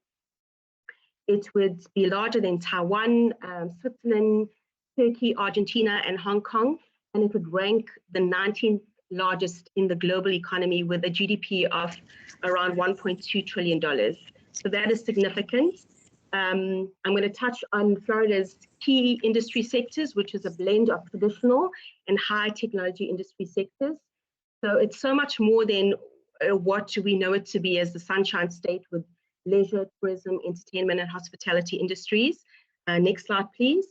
E: it would be larger than Taiwan, Switzerland, Turkey, Argentina, and Hong Kong, and it would rank the 19th largest in the global economy with a GDP of around $1.2 trillion. So that is significant. I'm going to touch on Florida's key industry sectors, which is a blend of traditional and high technology industry sectors. So it's so much more than what we know it to be as the Sunshine State, with leisure, tourism, entertainment, and hospitality industries. Next slide, please.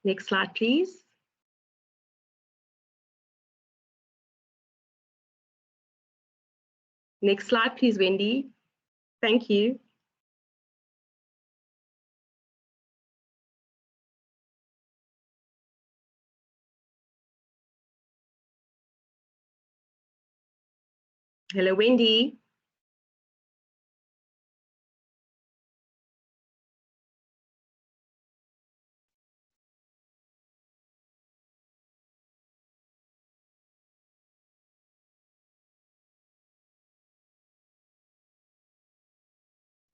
E: Next slide, please. Next slide, please, Wendy. Thank you. Hello, Wendy.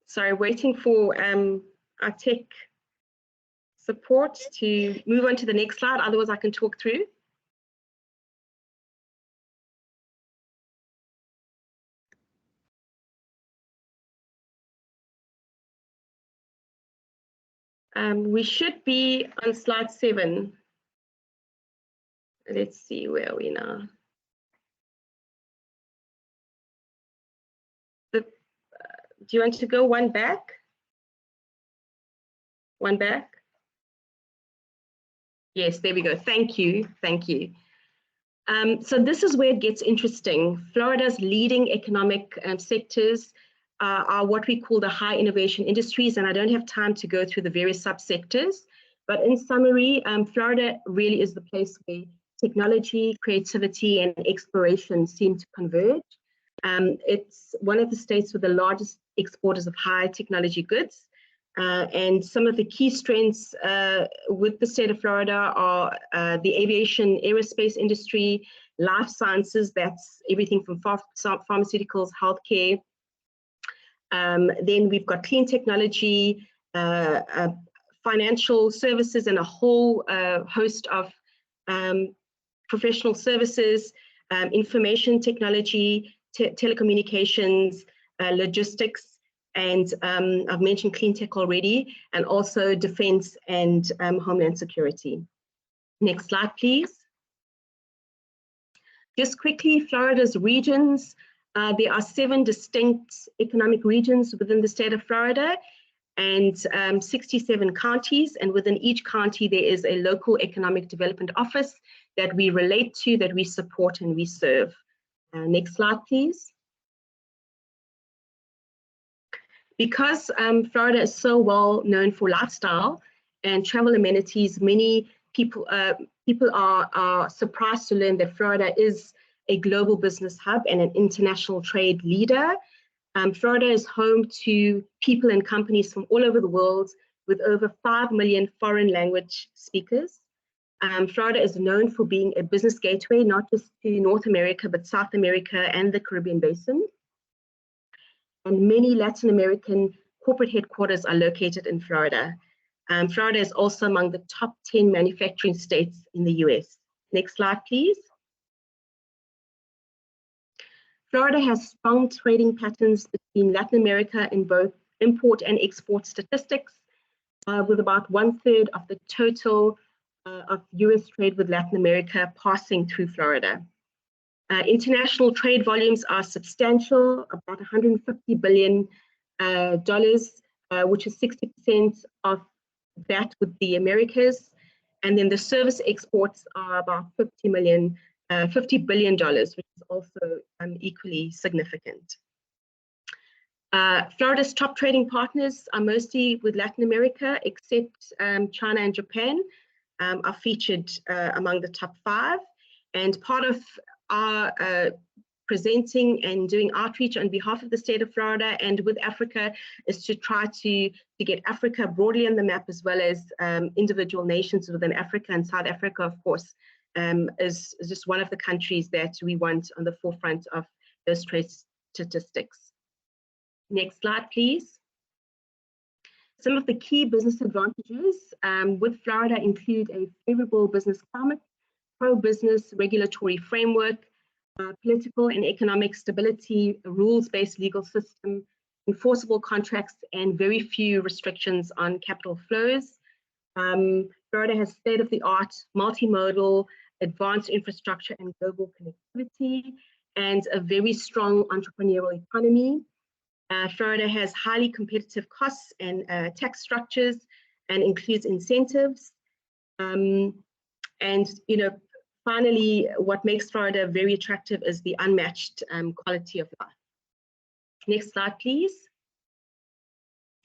E: Sorry, waiting for our tech support to move on to the next slide, otherwise I can talk through. We should be on slide 7. Let's see where we now. Do you want to go one back? One back? Yes, there we go. Thank you. Thank you. So this is where it gets interesting. Florida's leading economic sectors are what we call the high innovation industries, and I don't have time to go through the various subsectors, but in summary, Florida really is the place where technology, creativity, and exploration seem to converge. It's one of the states with the largest exporters of high technology goods. And some of the key strengths with the state of Florida are the aviation, aerospace industry, life sciences, that's everything from pharmaceuticals, healthcare. Then we've got clean technology, financial services, and a whole host of professional services, information technology, telecommunications, logistics, and I've mentioned clean tech already, and also defense and homeland security. Next slide, please. Just quickly, Florida's regions. There are 7 distinct economic regions within the state of Florida and 67 counties. And within each county, there is a local economic development office that we relate to, that we support and we serve. Next slide, please. Because Florida is so well known for lifestyle and travel amenities, many people are surprised to learn that Florida is a global business hub and an international trade leader. Florida is home to people and companies from all over the world with over 5 million foreign language speakers. Florida is known for being a business gateway, not just to North America, but South America and the Caribbean Basin. And many Latin American corporate headquarters are located in Florida. Florida is also among the top 10 manufacturing states in the US. Next slide, please. Florida has strong trading patterns between Latin America in both import and export statistics, with about 1/3 of the total of US trade with Latin America passing through Florida. International trade volumes are substantial, about $150 billion, which is 60% of that with the Americas. And then the service exports are about $50 billion, which is also equally significant. Florida's top trading partners are mostly with Latin America, except China and Japan are featured among the top 5. And part of our presenting and doing outreach on behalf of the state of Florida and with Africa is to try to get Africa broadly on the map, as well as individual nations within Africa. And South Africa, of course, is just one of the countries that we want on the forefront of those trade statistics. Next slide, please. Some of the key business advantages with Florida include a favorable business climate, pro-business regulatory framework, political and economic stability, a rules-based legal system, enforceable contracts, and very few restrictions on capital flows. Florida has state-of-the-art, multimodal, advanced infrastructure and global connectivity, and a very strong entrepreneurial economy. Florida has highly competitive costs and tax structures and includes incentives. And, you know, finally, what makes Florida very attractive is the unmatched quality of life. Next slide, please.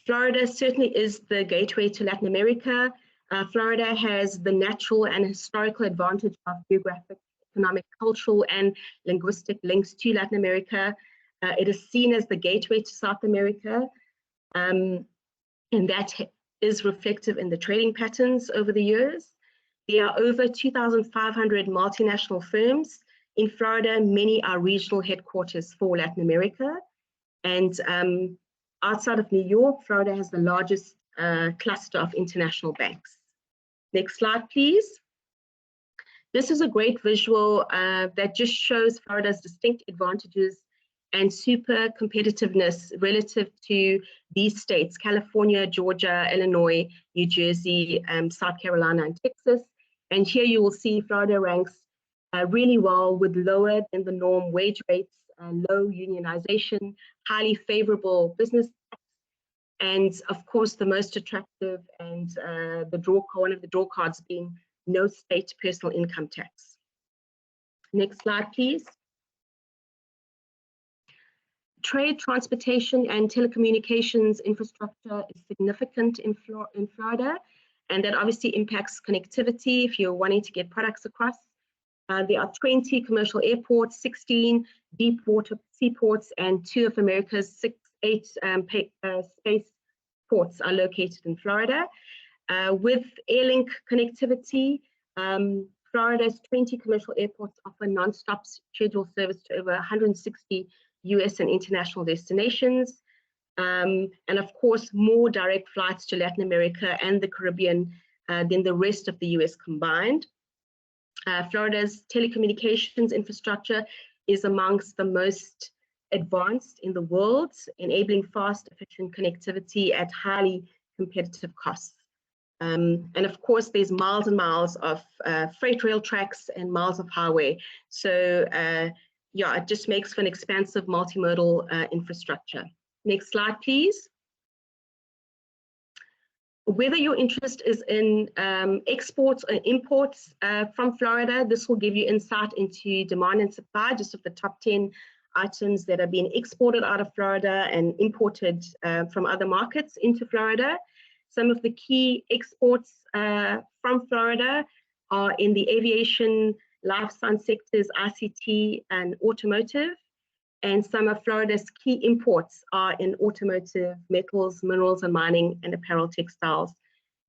E: Florida certainly is the gateway to Latin America. Florida has the natural and historical advantage of geographic, economic, cultural, and linguistic links to Latin America. It is seen as the gateway to South America, and that is reflective in the trading patterns over the years. There are over 2,500 multinational firms in Florida. Many are regional headquarters for Latin America. And outside of New York, Florida has the largest cluster of international banks. Next slide, please. This is a great visual that just shows Florida's distinct advantages and super competitiveness relative to these states: California, Georgia, Illinois, New Jersey, South Carolina, and Texas. And here you will see Florida ranks really well with lower than the norm wage rates, low unionization, highly favorable business tax, and of course the most attractive and one of the draw cards being no state personal income tax. Next slide, please. Trade, transportation, and telecommunications infrastructure is significant in Florida, and that obviously impacts connectivity if you're wanting to get products across. There are 20 commercial airports, 16 deep water seaports, and 2 of America's 8 space ports are located in Florida. With Airlink connectivity, Florida's 20 commercial airports offer non-stop scheduled service to over 160 US and international destinations. And of course, more direct flights to Latin America and the Caribbean than the rest of the US combined. Florida's telecommunications infrastructure is amongst the most advanced in the world, enabling fast, efficient connectivity at highly competitive costs. And of course, there's miles and miles of freight rail tracks and miles of highway. So yeah, it just makes for an expansive multimodal infrastructure. Next slide, please. Whether your interest is in exports or imports from Florida, this will give you insight into demand and supply, just of the top 10 items that are being exported out of Florida and imported from other markets into Florida. Some of the key exports from Florida are in the aviation, life science sectors, ICT, and automotive. And some of Florida's key imports are in automotive, metals, minerals and mining, and apparel textiles.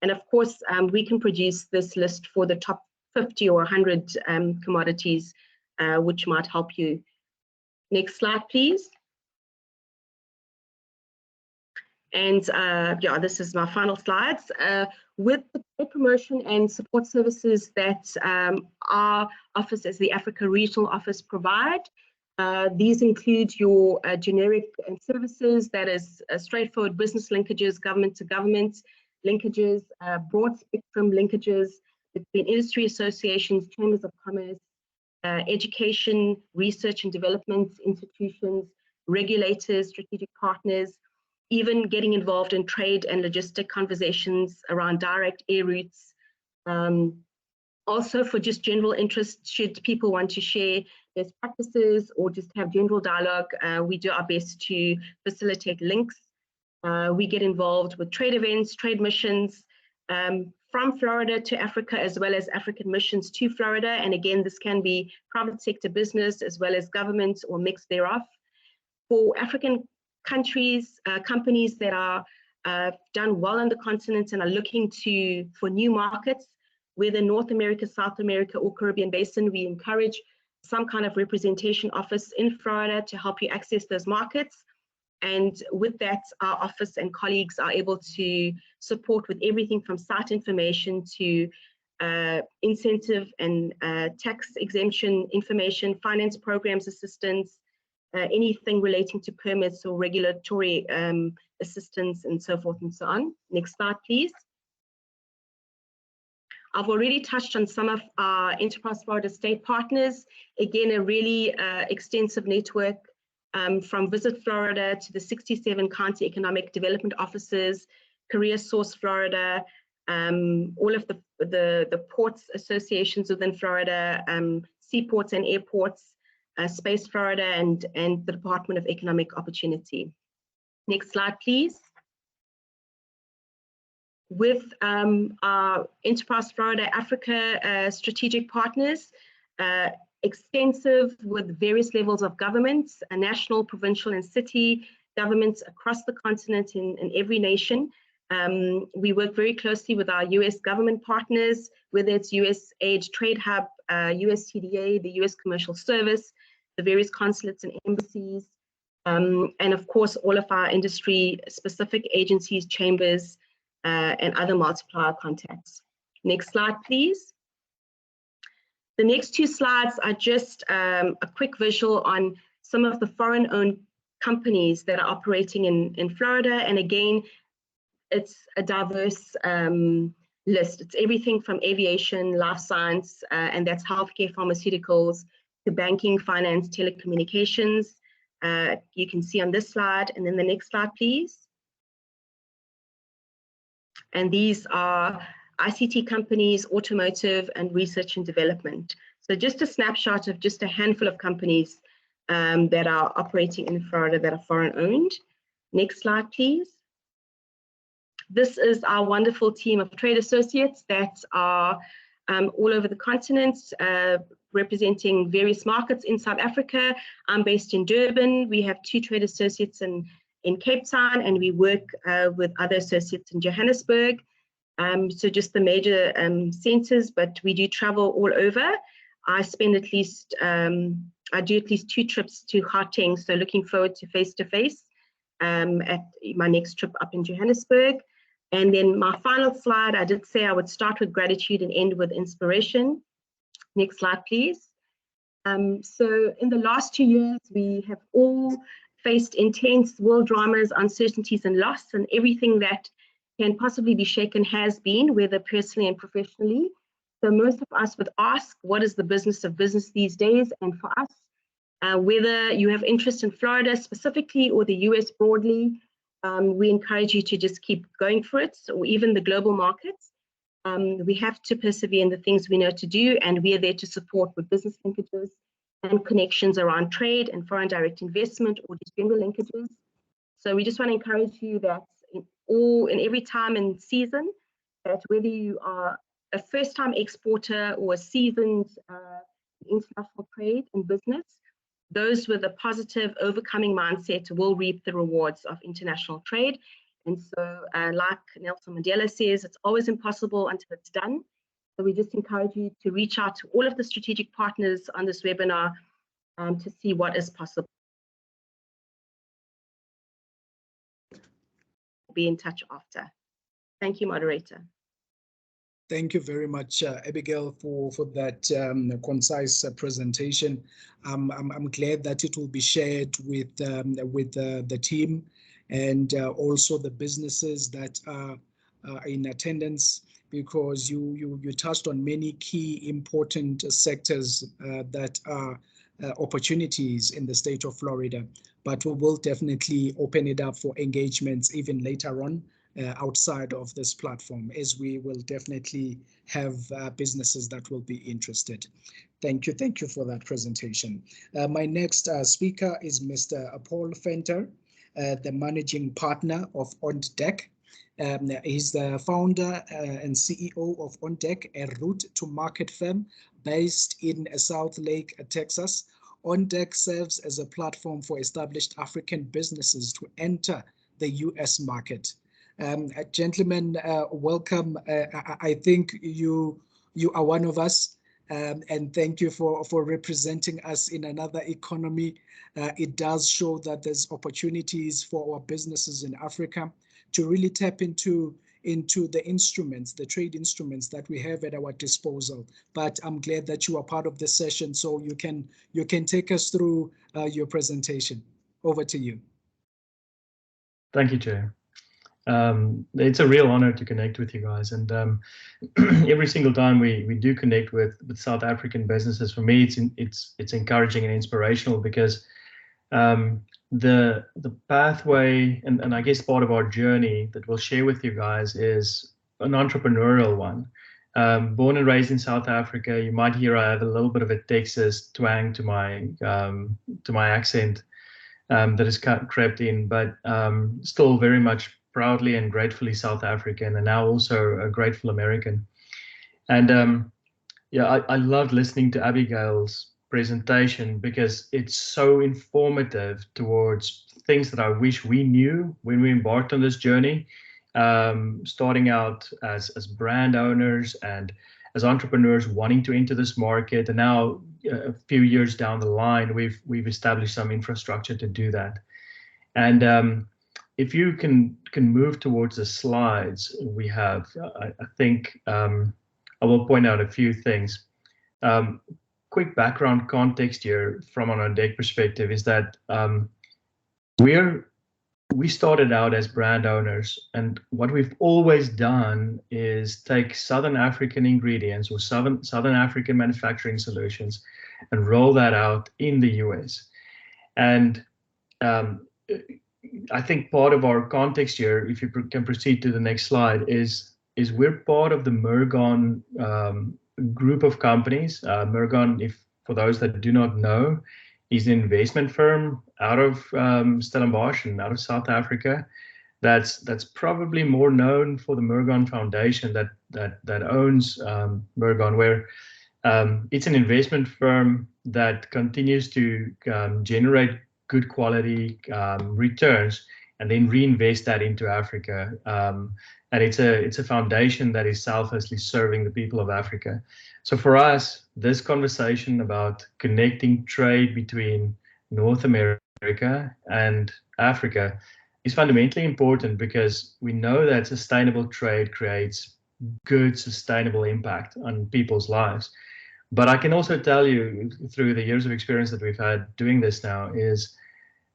E: And of course, we can produce this list for the top 50 or 100 commodities, which might help you. Next slide, please. And yeah, this is my final slides. With the trade promotion and support services that our office as the Africa Regional Office provide, these include your generic services, that is straightforward business linkages, government to government linkages, broad spectrum linkages between industry associations, chambers of commerce, education, research and development institutions, regulators, strategic partners, even getting involved in trade and logistic conversations around direct air routes. Also for just general interest, should people want to share best practices or just have general dialogue, we do our best to facilitate links. We get involved with trade events, trade missions from Florida to Africa, as well as African missions to Florida. And again, this can be private sector business as well as government or mix thereof. For African countries, companies that are done well on the continent and are looking for new markets, whether North America, South America, or Caribbean Basin, we encourage some kind of representation office in Florida to help you access those markets. And with that, our office and colleagues are able to support with everything from site information to incentive and tax exemption information, finance programs assistance, anything relating to permits or regulatory assistance, and so forth and so on. Next slide, please. I've already touched on some of our Enterprise Florida state partners. Again, a really extensive network from Visit Florida to the 67 county economic development offices, Career Source Florida, all of the ports associations within Florida, seaports and airports, Space Florida, and the Department of Economic Opportunity. Next slide, please. With our Enterprise Florida Africa strategic partners, extensive with various levels of governments, national, provincial, and city governments across the continent in every nation. We work very closely with our US government partners, whether it's USAID Trade Hub, USTDA, the US Commercial Service, the various consulates and embassies, and of course, all of our industry-specific agencies, chambers, and other multiplier contacts. Next slide, please. The next 2 slides are just a quick visual on some of the foreign-owned companies that are operating in Florida. And again, it's a diverse list. It's everything from aviation, life science, and that's healthcare, pharmaceuticals, to banking, finance, telecommunications. You can see on this slide, and then the next slide, please. And these are ICT companies, automotive, and research and development. So just a snapshot of just a handful of companies that are operating in Florida that are foreign owned. Next slide, please. This is our wonderful team of trade associates that are all over the continent, representing various markets in South Africa. I'm based in Durban. We have 2 trade associates in Cape Town, and we work with other associates in Johannesburg. So just the major centers, but we do travel all over. I spend at least, I do at least 2 trips to Gauteng, so looking forward to face-to-face at my next trip up in Johannesburg. And then my final slide, I did say I would start with gratitude and end with inspiration. Next slide, please. So in the last 2 years, we have all faced intense world dramas, uncertainties, and loss, and everything that can possibly be shaken has been, whether personally and professionally. So most of us would ask, what is the business of business these days? And for us, whether you have interest in Florida specifically or the US broadly, we encourage you to just keep going for it, or even the global markets. We have to persevere in the things we know to do, and we are there to support with business linkages and connections around trade and foreign direct investment, or just general linkages. So we just want to encourage you that in every time and season, that whether you are a first-time exporter or a seasoned international trade and business, those with a positive overcoming mindset will reap the rewards of international trade. And so like Nelson Mandela says, it's always impossible until it's done. So we just encourage you to reach out to all of the strategic partners on this webinar to see what is possible. Be in touch after. Thank you, moderator.
A: Thank you very much, Abigail, for that concise presentation. I'm glad that it will be shared with the team and also the businesses that are in attendance, because you touched on many key important sectors that are opportunities in the state of Florida. But we will definitely open it up for engagements even later on outside of this platform, as we will definitely have businesses that will be interested. Thank you for that presentation. My next speaker is Mr. Paul Fenter, the managing partner of OnDeck. He's the founder and CEO of OnDeck, a route to market firm based in South Lake, Texas. OnDeck serves as a platform for established African businesses to enter the US market. Gentlemen, welcome. I think you are one of us, and thank you for representing us in another economy. It does show that there's opportunities for our businesses in Africa to really tap into the instruments, the trade instruments that we have at our disposal. But I'm glad that you are part of this session, so you can take us through your presentation. Over to you.
F: Thank you, Chair. It's a real honor to connect with you guys, and every single time we do connect with South African businesses, for me it's encouraging and inspirational, because the pathway and I guess part of our journey that we'll share with you guys is an entrepreneurial one. Born and raised in South Africa, you might hear I have a little bit of a Texas twang to my accent that has crept in, but still very much proudly and gratefully South African, and now also a grateful American. And yeah, I loved listening to Abigail's presentation, because it's so informative towards things that I wish we knew when we embarked on this journey, starting out as brand owners and as entrepreneurs wanting to enter this market, and now a few years down the line, we've established some infrastructure to do that. And if you can move towards the slides we have, I think I will point out a few things. Quick background context here from an OnDeck perspective is that we started out as brand owners, and what we've always done is take Southern African ingredients or Southern African manufacturing solutions and roll that out in the US. And I think part of our context here, if you can proceed to the next slide, is we're part of the Mergon group of companies. Mergon, if for those that do not know, is an investment firm out of Stellenbosch and out of South Africa. That's probably more known for the Mergon Foundation that owns Mergon, where it's an investment firm that continues to generate good quality returns and then reinvest that into Africa. And it's a foundation that is selflessly serving the people of Africa. So for us, this conversation about connecting trade between North America and Africa is fundamentally important, because we know that sustainable trade creates good, sustainable impact on people's lives. But I can also tell you, through the years of experience that we've had doing this now, is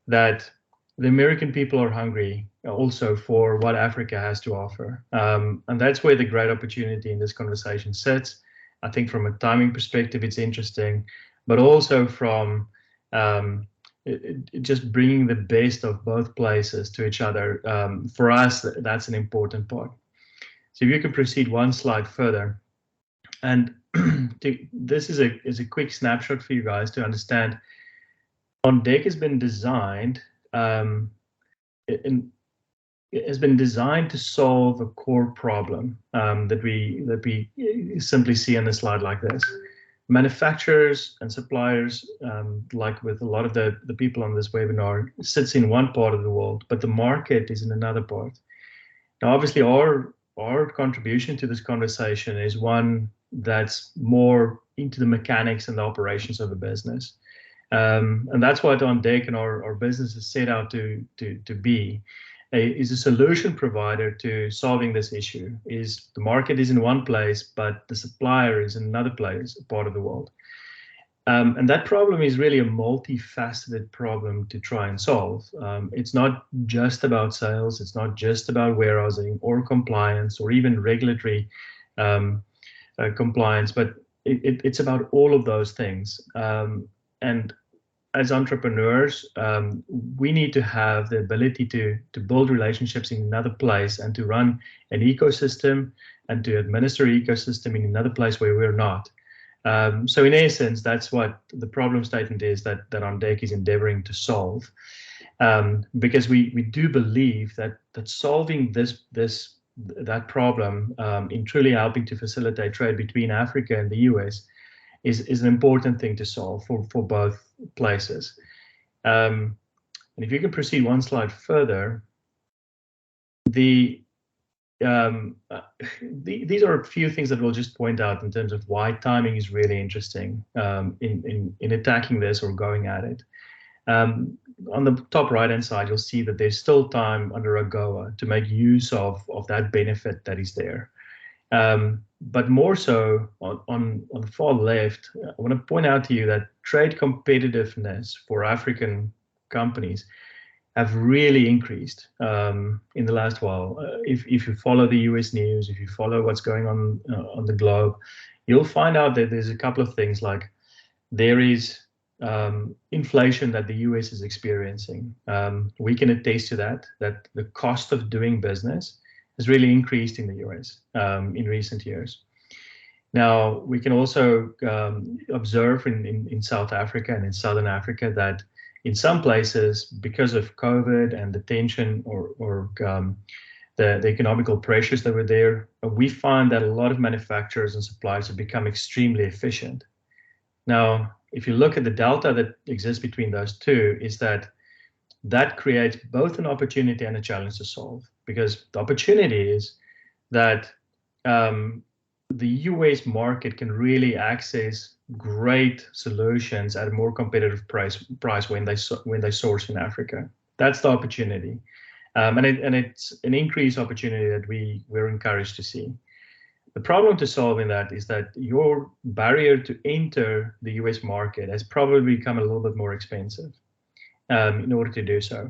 F: that the American people are hungry also for what Africa has to offer. And that's where the great opportunity in this conversation sits. I think from a timing perspective, it's interesting, but also from just bringing the best of both places to each other. For us, that's an important part. So if you can proceed one slide further. And this is a quick snapshot for you guys to understand. On Deck has been designed to solve a core problem that we simply see on a slide like this. Manufacturers and suppliers, like with a lot of the people on this webinar, sits in one part of the world, but the market is in another part. Now, obviously, our contribution to this conversation is one that's more into the mechanics and the operations of a business. And that's what On Deck and our business is set out to be, is a solution provider to solving this issue. Is the market is in one place, but the supplier is in another place, part of the world. And that problem is really a multifaceted problem to try and solve. It's not just about sales, it's not just about warehousing or compliance or even regulatory compliance, but it's about all of those things. And as entrepreneurs, we need to have the ability to build relationships in another place and to run an ecosystem and to administer an ecosystem in another place where we're not. So in essence, that's what the problem statement is that On Deck is endeavoring to solve, because we do believe that solving that problem in truly helping to facilitate trade between Africa and the US is an important thing to solve for both places. And if you can proceed one slide further, these are a few things that we'll just point out in terms of why timing is really interesting in attacking this or going at it. On the top right-hand side, you'll see that there's still time under AGOA to make use of that benefit that is there. But more so on the far left, I want to point out to you that trade competitiveness for African companies have really increased in the last while. If you follow the US news, if you follow what's going on the globe, you'll find out that there's a couple of things, like there is inflation that the US is experiencing. We can attest to that the cost of doing business has really increased in the US in recent years. Now, we can also observe in South Africa and in Southern Africa that in some places, because of COVID and the tension or the economical pressures that were there, we find that a lot of manufacturers and suppliers have become extremely efficient. Now, if you look at the delta that exists between those two, is that creates both an opportunity and a challenge to solve. Because the opportunity is that the US market can really access great solutions at a more competitive price when they source in Africa. That's the opportunity, and it's an increased opportunity that we're encouraged to see. The problem to solve in that is that your barrier to enter the US market has probably become a little bit more expensive in order to do so,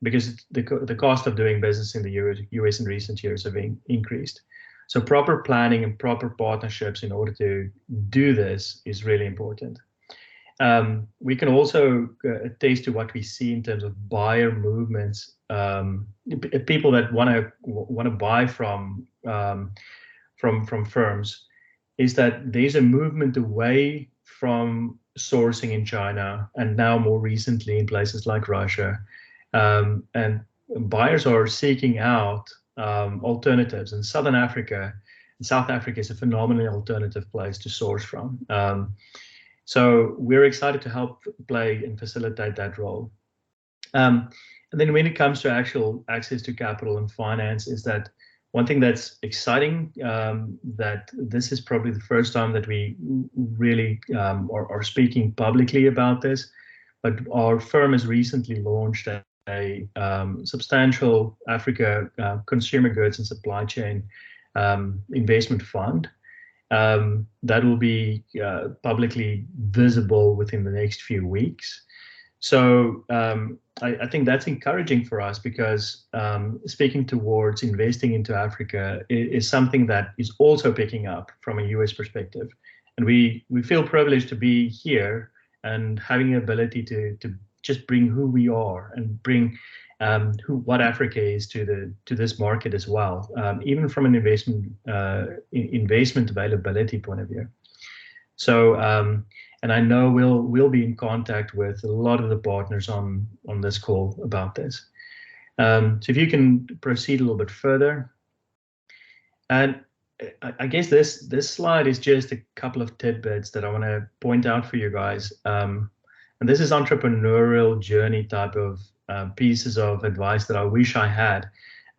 F: because the cost of doing business in the US in recent years have increased. So proper planning and proper partnerships in order to do this is really important. We can also attest to what we see in terms of buyer movements, people that want to buy from from firms is that there's a movement away from sourcing in China and now more recently in places like Russia, and buyers are seeking out alternatives. And South Africa is a phenomenal alternative place to source from. So we're excited to help play and facilitate that role. And then when it comes to actual access to capital and finance, is that one thing that's exciting, that this is probably the first time that we really are speaking publicly about this, but our firm has recently launched a substantial Africa consumer goods and supply chain investment fund that will be publicly visible within the next few weeks. So I think that's encouraging for us because speaking towards investing into Africa is something that is also picking up from a US perspective. And we feel privileged to be here and having the ability to just bring who we are and bring what Africa is to this market as well, even from an investment availability point of view. So, and I know we'll be in contact with a lot of the partners on this call about this. So if you can proceed a little bit further. And I guess this slide is just a couple of tidbits that I want to point out for you guys. And this is entrepreneurial journey type of pieces of advice that I wish I had.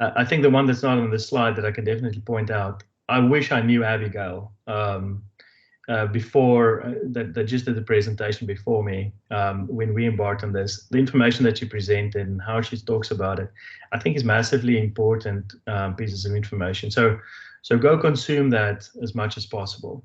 F: I think the one that's not on this slide that I can definitely point out, I wish I knew Abigail before that just did the presentation before me when we embarked on this. The information that she presented and how she talks about it, I think is massively important pieces of information. So go consume that as much as possible.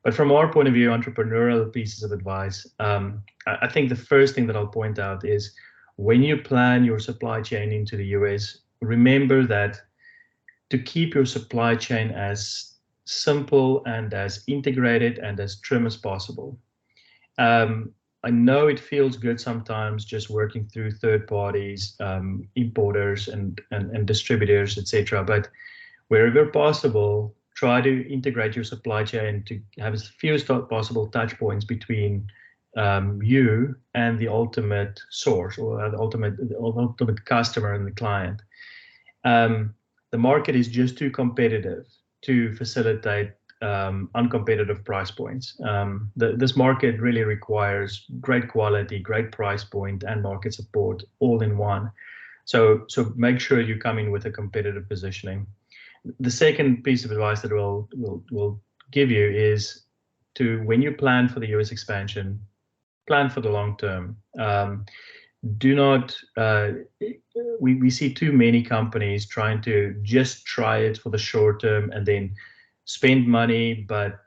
F: But from our point of view, entrepreneurial pieces of advice, I think the first thing that I'll point out is when you plan your supply chain into the US, remember that to keep your supply chain as simple and as integrated and as trim as possible. I know it feels good sometimes just working through third parties, importers and distributors, etc. But wherever possible, try to integrate your supply chain to have as few as possible touch points between you and the ultimate source or the ultimate customer and the client. The market is just too competitive to facilitate uncompetitive price points. This market really requires great quality, great price point, and market support all in one. So make sure you come in with a competitive positioning. The second piece of advice that we'll give you is to, when you plan for the US expansion, plan for the long term. Do not, we see too many companies trying to just try it for the short term and then spend money, but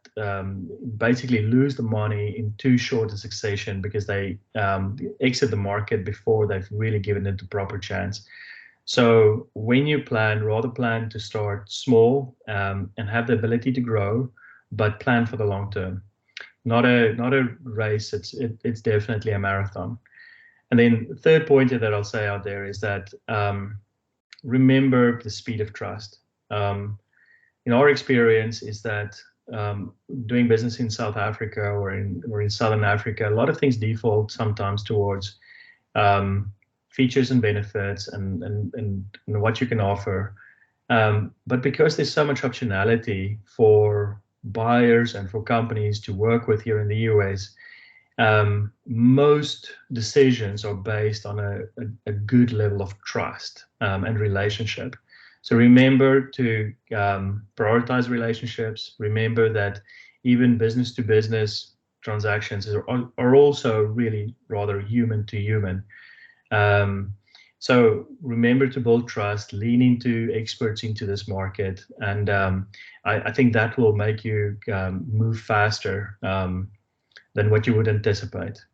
F: basically lose the money in too short a succession because they exit the market before they've really given it the proper chance. So when you plan, rather plan to start small and have the ability to grow, but plan for the long term. Not a race, it's definitely a marathon. And then the third pointer that I'll say out there is that remember the speed of trust. In our experience is that doing business in South Africa or in Southern Africa, a lot of things default sometimes towards features and benefits and what you can offer. But because there's so much optionality for buyers and for companies to work with here in the US, most decisions are based on a good level of trust and relationship. So remember to prioritize relationships. Remember that even business to business transactions are also really rather human to human. So remember to build trust, lean into experts into this market. And I think that will make you move faster than what you would anticipate.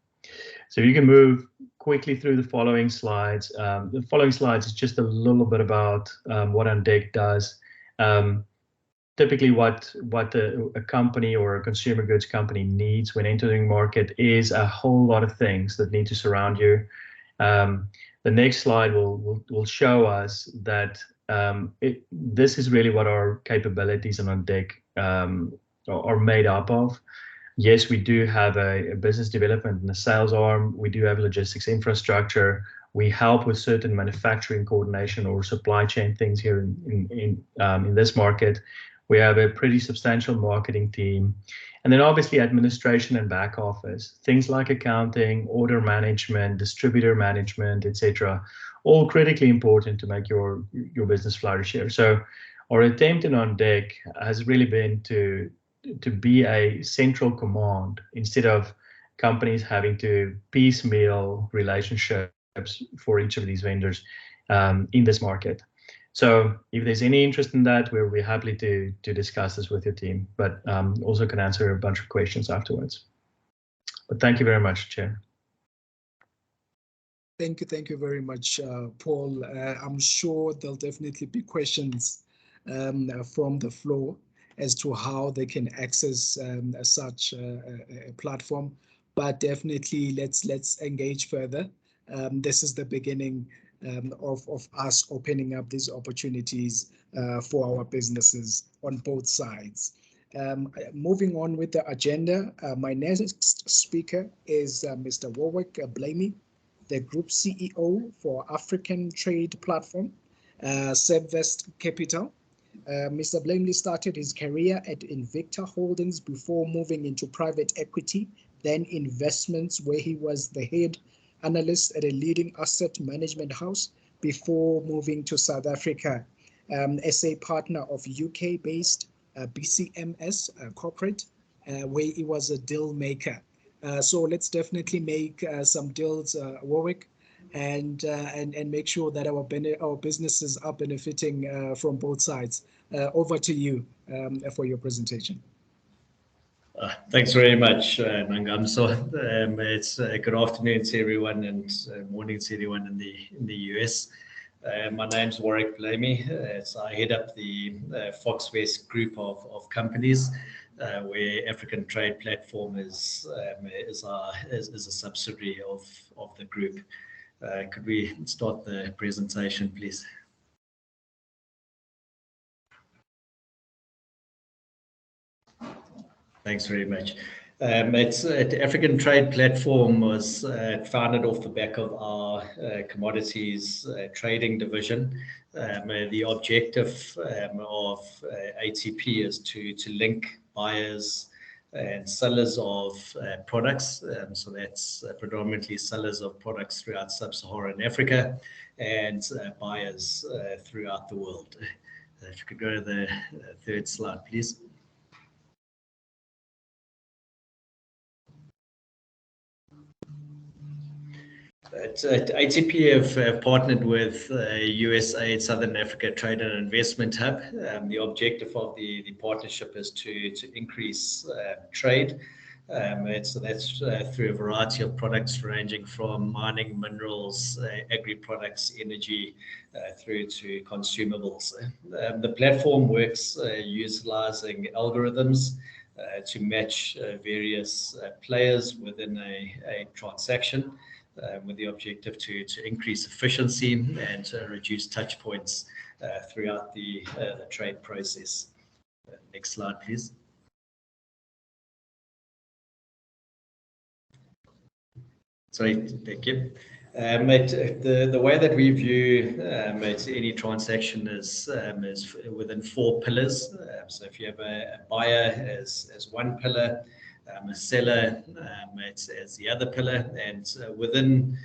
F: So you can move quickly through the following slides. The following slides is just a little bit about what OnDeck does. Typically what a company or a consumer goods company needs when entering market is a whole lot of things that need to surround you. The next slide will show us that this is really what our capabilities and on deck are made up of. Yes, we do have a business development and a sales arm. We do have logistics infrastructure. We help with certain manufacturing coordination or supply chain things here in this market. We have a pretty substantial marketing team. And then obviously administration and back office, things like accounting, order management, distributor management, etc., all critically important to make your business flourish here. So our attempt in On Deck has really been to be a central command instead of companies having to piecemeal relationships for each of these vendors in this market. So if there's any interest in that, we'll be happy to discuss this with your team, but also can answer a bunch of questions afterwards. But thank you very much, Chair.
A: Thank you very much, Paul. I'm sure there'll definitely be questions from the floor as to how they can access such a platform, but definitely let's engage further. This is the beginning of us opening up these opportunities for our businesses on both sides. Moving on with the agenda, my next speaker is Mr. Warwick Blamey, the Group CEO for African Trade Platform, Sebvest Capital. Mr. Blamey started his career at Invicta Holdings before moving into private equity, then investments, where he was the head analyst at a leading asset management house before moving to South Africa as a partner of UK-based BCMS corporate, where he was a deal maker. So let's definitely make some deals, Warwick, and make sure that our businesses are benefiting from both sides. Over to you for your presentation.
G: Thanks very much, Mangam. So it's good afternoon to everyone and morning to everyone in the US. My name's Warwick Blamey. I head up the Foxwest group of companies, where African Trade Platform is a subsidiary of the group. Could we start the presentation, please? Thanks very much. The African Trade Platform was founded off the back of our commodities trading division. The objective of ATP is to link buyers and sellers of products. So that's predominantly sellers of products throughout sub-Saharan Africa and buyers throughout the world. If you could go to the third slide, please. ATP have partnered with USAID Southern Africa Trade and Investment Hub. The objective of the partnership is to increase trade. So that's through a variety of products ranging from mining, minerals, agri-products, energy, through to consumables. The platform works utilizing algorithms to match various players within a transaction, with the objective to increase efficiency and to reduce touch points throughout the trade process. Next slide, please. Sorry, thank you. The way that we view any transaction is within 4 pillars. So if you have a buyer as one pillar, a seller as the other pillar, and within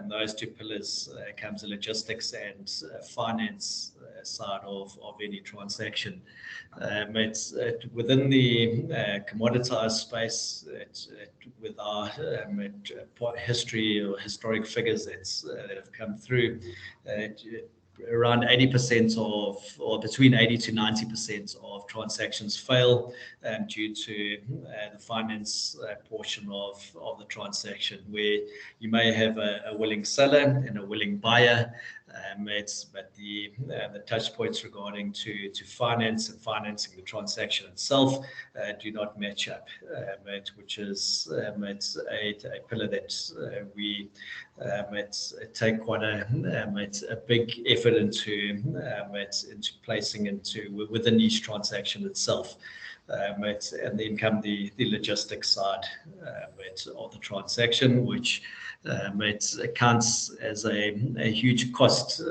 G: those 2 pillars comes the logistics and finance side of any transaction. It's within the commoditized space. With our history or historic figures that have come through, around 80% or between 80 to 90% of transactions fail due to the finance portion of the transaction, where you may have a willing seller and a willing buyer, but the touch points regarding to finance and financing the transaction itself do not match up, which is it's a pillar that we take quite a big effort effort into placing within each transaction itself. And then come the logistics side of the transaction, which it accounts as a huge cost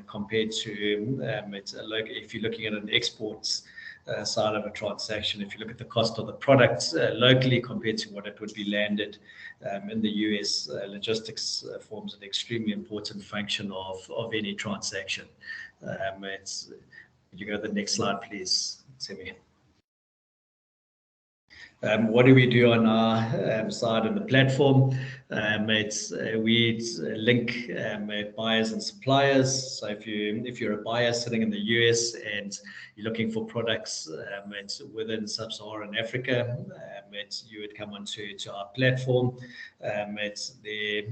G: compared to if you're looking at an exports side of a transaction. If you look at the cost of the product locally compared to what it would be landed in the US, logistics forms an extremely important function of any transaction. Could you go to the next slide, please, Semi? What do we do on our side of the platform? We link buyers and suppliers. So if you're a buyer sitting in the US and you're looking for products within sub-Saharan Africa, you would come onto our platform. The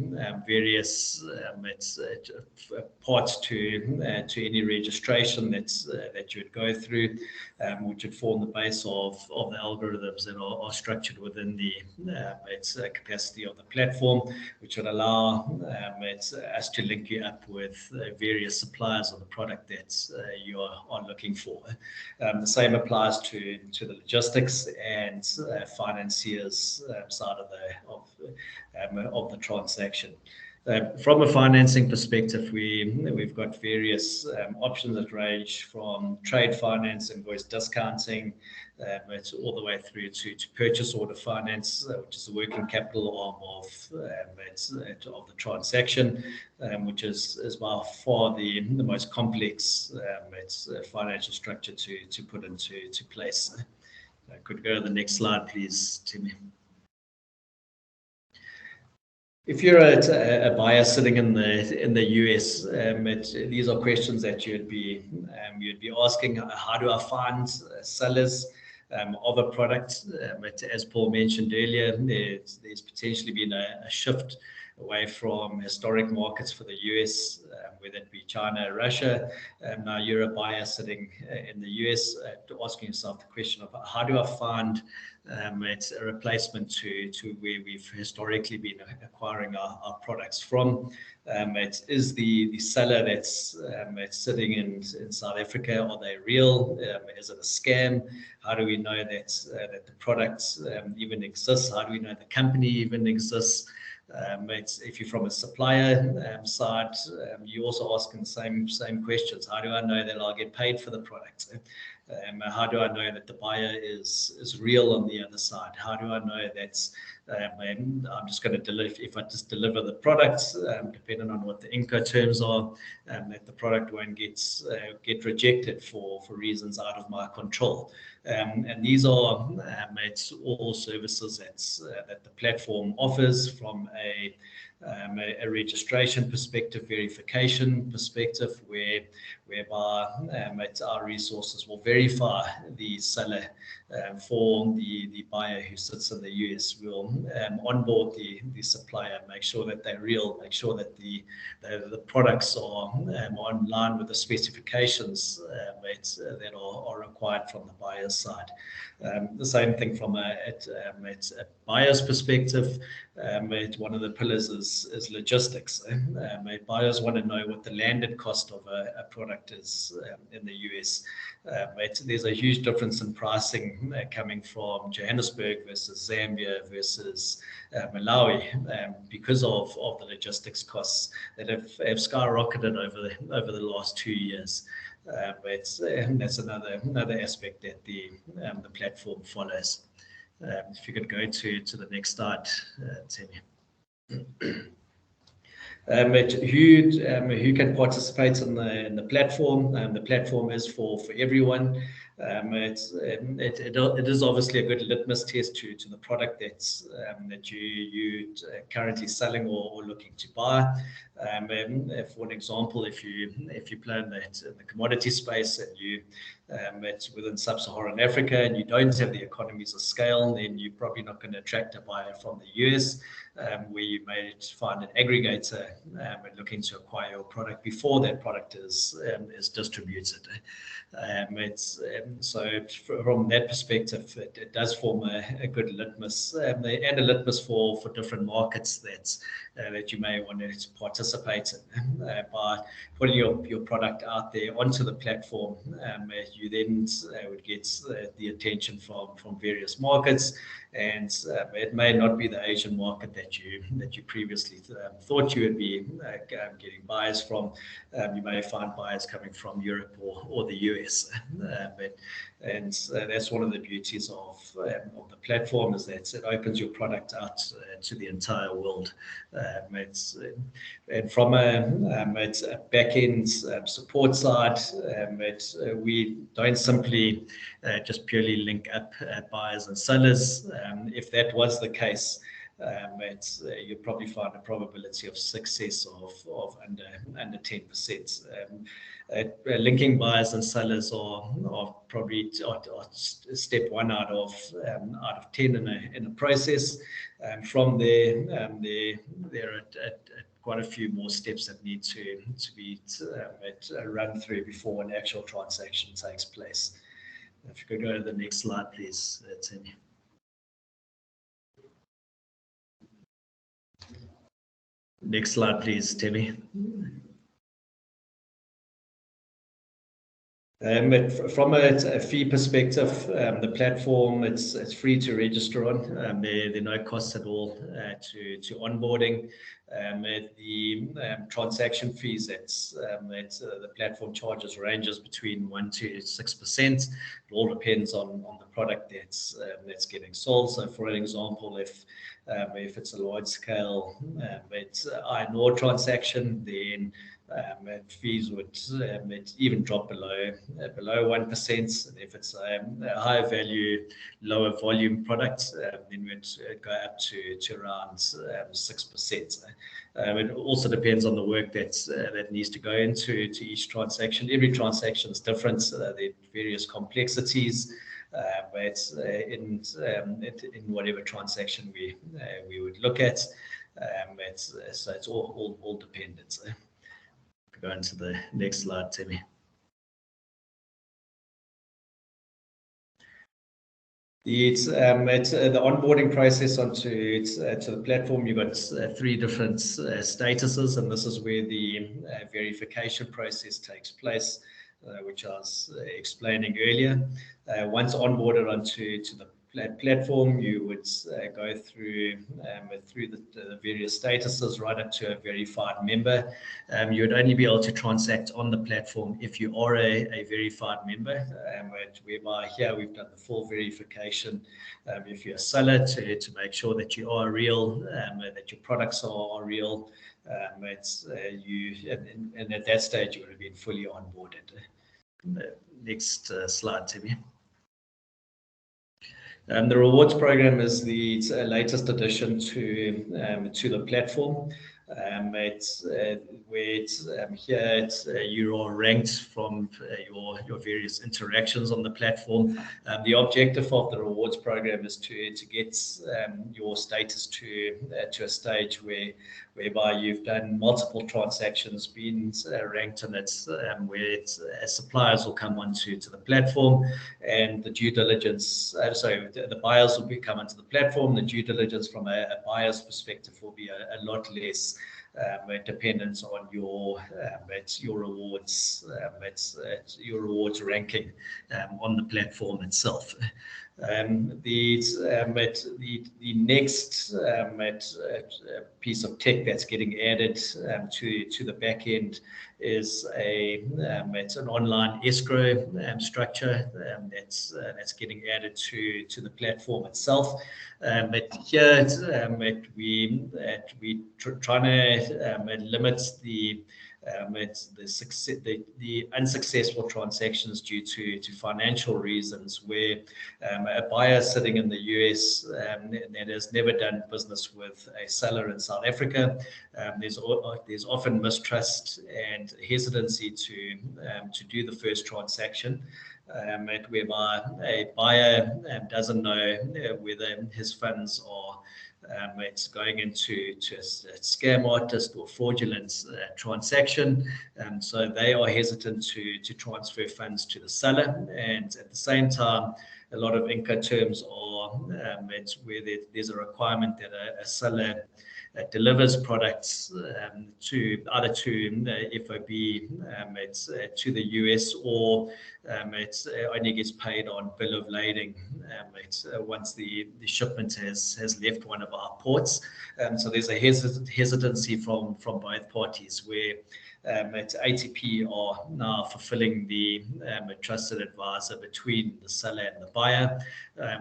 G: various parts to any registration that you would go through, which would form the base of the algorithms that are structured within the capacity of the platform, which would allow us to link you up with various suppliers of the product that you are looking for. The same applies to the logistics and financiers side of the transaction. From a financing perspective, we've got various options that range from trade finance, invoice discounting, all the way through to purchase order finance, which is the working capital arm of the transaction, which is by far the most complex financial structure to put into place. Could go to the next slide, please, Timmy. If you're a buyer sitting in the US, these are questions that you'd be asking. How do I find sellers of a product? As Paul mentioned earlier, there's potentially been a shift away from historic markets for the US, whether it be China or Russia. Now you're a buyer sitting in the US, asking yourself the question of how do I find a replacement to where we've historically been acquiring our products from. It is the seller that's sitting in South Africa. Are they real? Is it a scam? How do we know that the product even exists? How do we know the company even exists? If you're from a supplier side, you also asking the same questions. How do I know that I'll get paid for the product? How do I know that the buyer is real on the other side? How do I know that I'm just going to deliver, if I just deliver the product, depending on what the Incoterms are, that the product won't get rejected for reasons out of my control. And these are all services that the platform offers from a registration perspective, verification perspective, whereby our resources will verify the seller for the buyer who sits in the US. We'll onboard the supplier, make sure that they're real, make sure that the products are on line with the specifications that are required from the buyer's side. The same thing from a buyer's perspective. One of the pillars is logistics. Buyers want to know what the landed cost of a product is in the US. There's a huge difference in pricing coming from Johannesburg versus Zambia versus Malawi because of the logistics costs that have skyrocketed over the last 2 years. That's another aspect that the platform follows. If you could go to the next slide, Timmy. Who can participate in the platform? The platform is for everyone. It is obviously a good litmus test to the product that you currently selling or looking to buy. For an example, if you play in the commodity space and you it's within sub-Saharan Africa and you don't have the economies of scale, then you're probably not going to attract a buyer from the US, where you may find an aggregator looking to acquire your product before that product is distributed. So from that perspective, it does form a good litmus and a litmus for different markets that you may want to participate in. By putting your product out there onto the platform, you then would get the attention from various markets, and it may not be the Asian market that you previously thought you would be getting buyers from. You may find buyers coming from Europe or the US, and that's one of the beauties of the platform, is that it opens your product out to the entire world. And from a back-end support side, we don't simply just purely link up buyers and sellers. If that was the case, you probably find a probability of success of under 10%. Linking buyers and sellers are probably step one out of 10 in a process. From there, there are quite a few more steps that need to be run through before an actual transaction takes place. If you could go to the next slide, please, Timmy. Next slide, please, Timmy. From a fee perspective, the platform, it's free to register on. There are no costs at all to onboarding. The transaction fees that the platform charges ranges between 1% to 6%. It all depends on the product that's getting sold. So, for an example, if it's a large scale iron ore transaction, then fees would even drop below 1%. And if it's a higher value, lower volume product, then we'd go up to around 6%. It also depends on the work that needs to go into each transaction. Every transaction is different. There are various complexities, but in whatever transaction we would look at, so it's all dependent. Go into the next slide, Timmy. The onboarding process onto the platform, you've got 3 different statuses, and this is where the verification process takes place, which I was explaining earlier. Once onboarded onto the platform, you would go through the various statuses right up to a verified member. You would only be able to transact on the platform if you are a verified member, whereby here we've done the full verification. If you're a seller, to make sure that you are real, that your products are real, and at that stage you would have been fully onboarded. Next slide, Timmy. The rewards program is the latest addition to the platform. You are ranked from your various interactions on the platform. The objective of the rewards program is to get your status to a stage whereby you've done multiple transactions, been ranked, and it's where suppliers will come onto the platform, and the due diligence. The buyers will come onto the platform. The due diligence from a buyer's perspective will be a lot less dependent on your rewards ranking on the platform itself. The next piece of tech that's getting added to the back end is it's an online escrow structure that's getting added to the platform itself. But here we trying to limit the unsuccessful transactions due to financial reasons, where a buyer sitting in the US that has never done business with a seller in South Africa there's often mistrust and hesitancy to do the first transaction, whereby a buyer doesn't know whether his funds are it's going into a scam artist or fraudulent transaction. So they are hesitant to transfer funds to the seller. And at the same time, a lot of Incoterms are it's where there's a requirement that a seller delivers products to either to FOB, it's to the US, or it's only gets paid on bill of lading. It's once the shipment has left one of our ports. So there's a hesitancy from both parties, where at ATP are now fulfilling the trusted advisor between the seller and the buyer,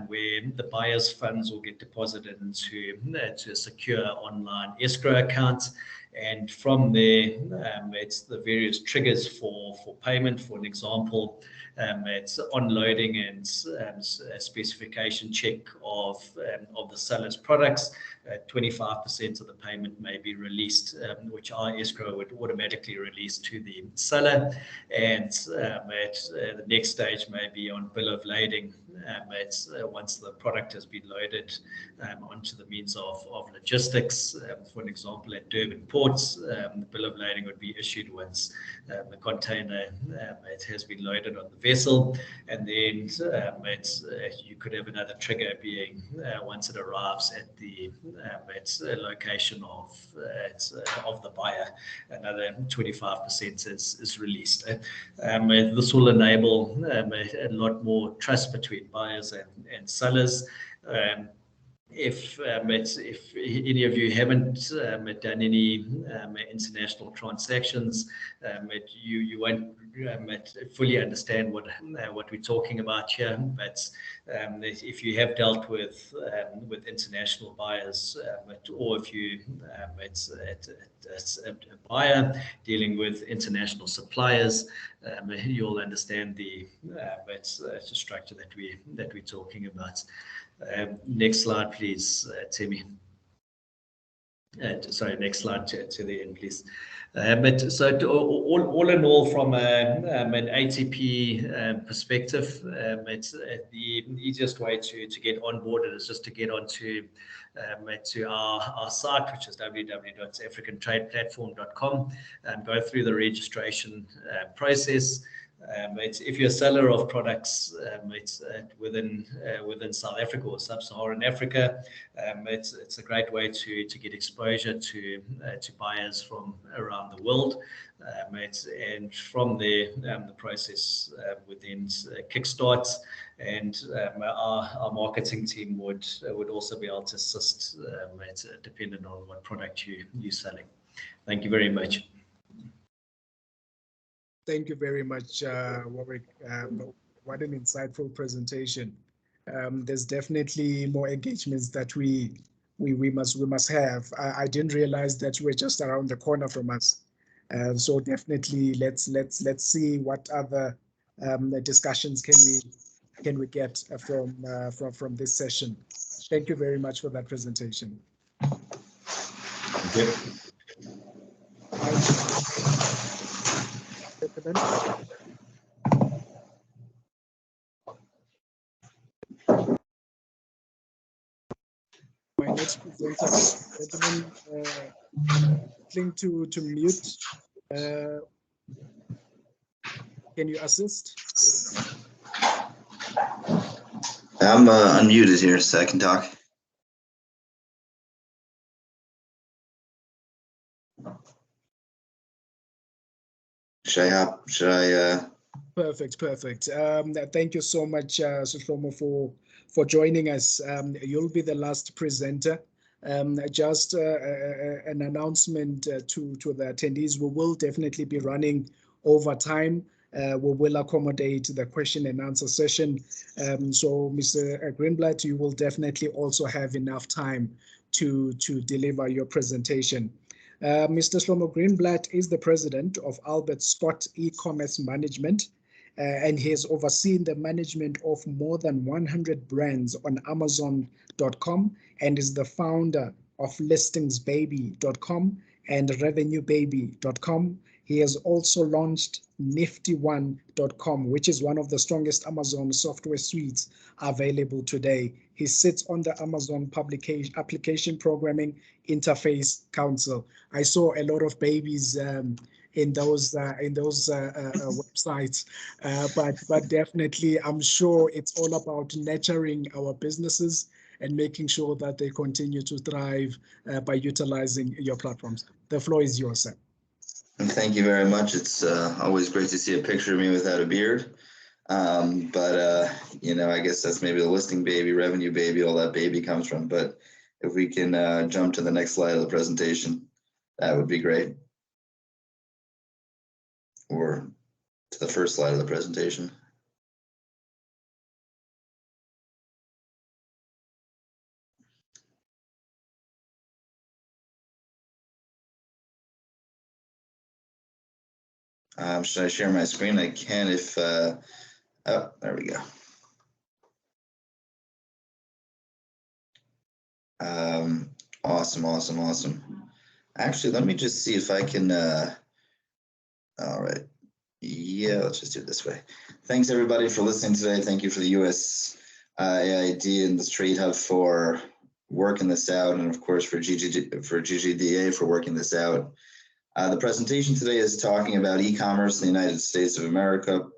G: where the buyer's funds will get deposited into to a secure online escrow account. And from there, it's the various triggers for payment. For an example, it's unloading and a specification check of the seller's products. 25% of the payment may be released, which our escrow would automatically release to the seller. And the next stage may be on bill of lading. Once the product has been loaded onto the means of logistics. For an example, at Durban ports, the bill of lading would be issued once the container it has been loaded on the vessel, and then you could have another trigger being once it arrives at the location of the buyer, another 25% is released. This will enable a lot more trust between buyers and sellers. If any of you haven't done any international transactions, you won't fully understand what we're talking about here. But if you have dealt with international buyers, or if you it's a buyer dealing with international suppliers, you'll understand the structure that we're talking about. Next slide, please, Timmy. Sorry, next slide to the end, please. But so all in all, from an ATP perspective, it's the easiest way to get onboarded is just to get onto to our site, which is www.africantradeplatform.com, and go through the registration process. If you're a seller of products within South Africa or sub-Saharan Africa, it's a great way to get exposure to buyers from around the world. And from there, the process would then kickstart, and our marketing team would also be able to assist, depending on what product you're selling. Thank you very much.
A: Thank you very much, Warwick. What an insightful presentation. There's definitely more engagements that we must have. I didn't realize that we're just around the corner from us. So definitely let's see what other discussions can we get from this session. Thank you very much for that presentation.
G: Thank you.
A: My next presenter, gentlemen, cling to mute. Can you assist?
H: I'm unmuted here, so I can talk. Should I?
A: Perfect. Thank you so much, Sihlomo, for joining us. You'll be the last presenter. Just an announcement to the attendees. We will definitely be running over time. We will accommodate the question and answer session. So, Mr. Greenblatt, you will definitely also have enough time to deliver your presentation. Mr. Shlomo Greenblatt is the president of Albert Scott E-Commerce Management, and he has overseen the management of more than 100 brands on Amazon.com, and is the founder of listingsbaby.com and revenuebaby.com. He has also launched nifty1.com, which is one of the strongest Amazon software suites available today. He sits on the Amazon Application Programming Interface Council. I saw a lot of babies in those websites, but definitely I'm sure it's all about nurturing our businesses and making sure that they continue to thrive by utilizing your platforms. The floor is yours, sir.
H: Thank you very much. It's always great to see a picture of me without a beard. You know, I guess that's maybe the listing baby, revenue baby, all that baby comes from. But if we can jump to the next slide of the presentation, that would be great. Or to the first slide of the presentation. Should I share my screen? I can if, oh, there we go. Awesome. Actually, let me just see if I can, all right. Yeah, let's just do it this way. Thanks everybody for listening today. Thank you for the USAID and the Trade Hub for working this out, and of course for GGDA for working this out. The presentation today is talking about e-commerce in the United States of America,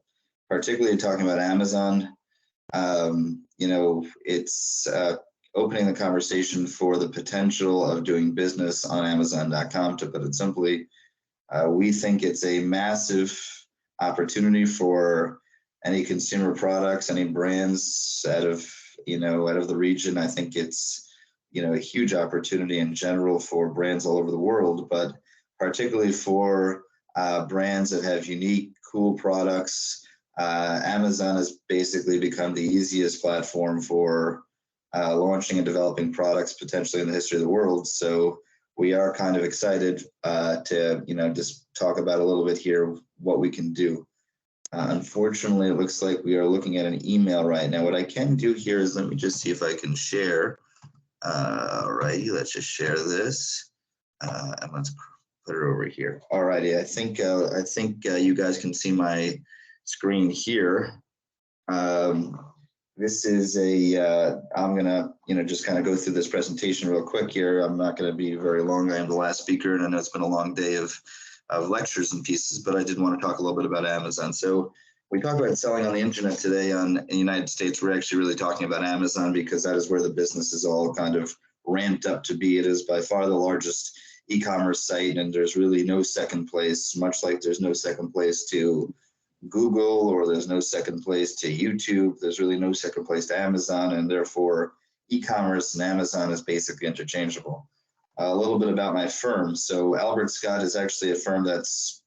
H: particularly talking about Amazon. You know, it's opening the conversation for the potential of doing business on Amazon.com. To put it simply, we think it's a massive opportunity for any consumer products, any brands out of the region. I think it's, you know, a huge opportunity in general for brands all over the world, but particularly for brands that have unique, cool products. Amazon has basically become the easiest platform for launching and developing products potentially in the history of the world. So we are kind of excited to, you know, just talk about a little bit here what we can do. Unfortunately, it looks like we are looking at an email right now. What I can do here is, let me just see if I can share. All righty, let's just share this, and let's put it over here. All righty, I think you guys can see my screen here. This is I'm gonna, you know, just kind of go through this presentation real quick here. I'm not going to be very long. I am the last speaker, and I know it's been a long day of lectures and pieces, but I did want to talk a little bit about Amazon. So we talk about selling on the internet today in the United States. We're actually really talking about Amazon because that is where the business is all kind of ramped up to be. It is by far the largest e-commerce site, and there's really no second place, much like there's no second place to Google, or there's no second place to YouTube. There's really no second place to Amazon, and therefore e-commerce and Amazon is basically interchangeable. A little bit about my firm. So Albert Scott is actually a firm that's,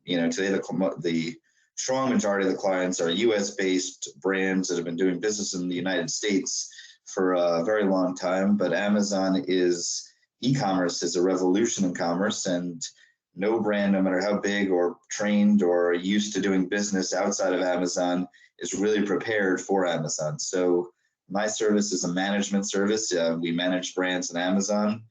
H: you know, today the strong majority of the clients are US-based brands that have been doing business in the United States for a very long time, but Amazon is, e-commerce is a revolution in commerce, and no brand, no matter how big or trained or used to doing business outside of Amazon, is really prepared for Amazon. So my service is a management service. We manage brands in Amazon.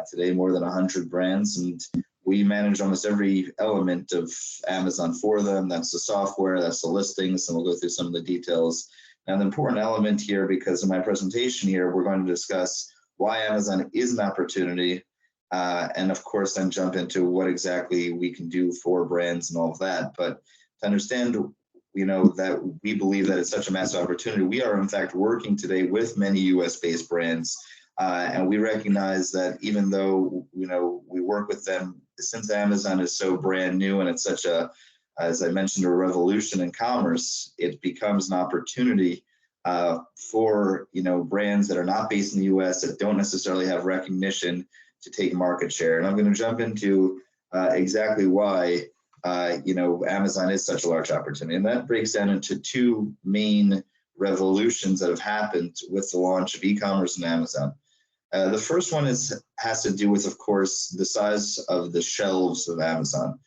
H: Today, more than 100 brands, and we manage almost every element of Amazon for them. That's the software, that's the listings, and we'll go through some of the details. Now, the important element here, because in my presentation here, we're going to discuss why Amazon is an opportunity, and of course, then jump into what exactly we can do for brands and all of that. But to understand, you know, that we believe that it's such a massive opportunity, we are in fact working today with many US-based brands. And we recognize that even though, you know, we work with them, since Amazon is so brand new and it's such a, as I mentioned, a revolution in commerce, it becomes an opportunity for, you know, brands that are not based in the US, that don't necessarily have recognition, to take market share. And I'm going to jump into exactly why, you know, Amazon is such a large opportunity. And that breaks down into two main revolutions that have happened with the launch of e-commerce and Amazon. The first one has to do with, of course, the size of the shelves of Amazon.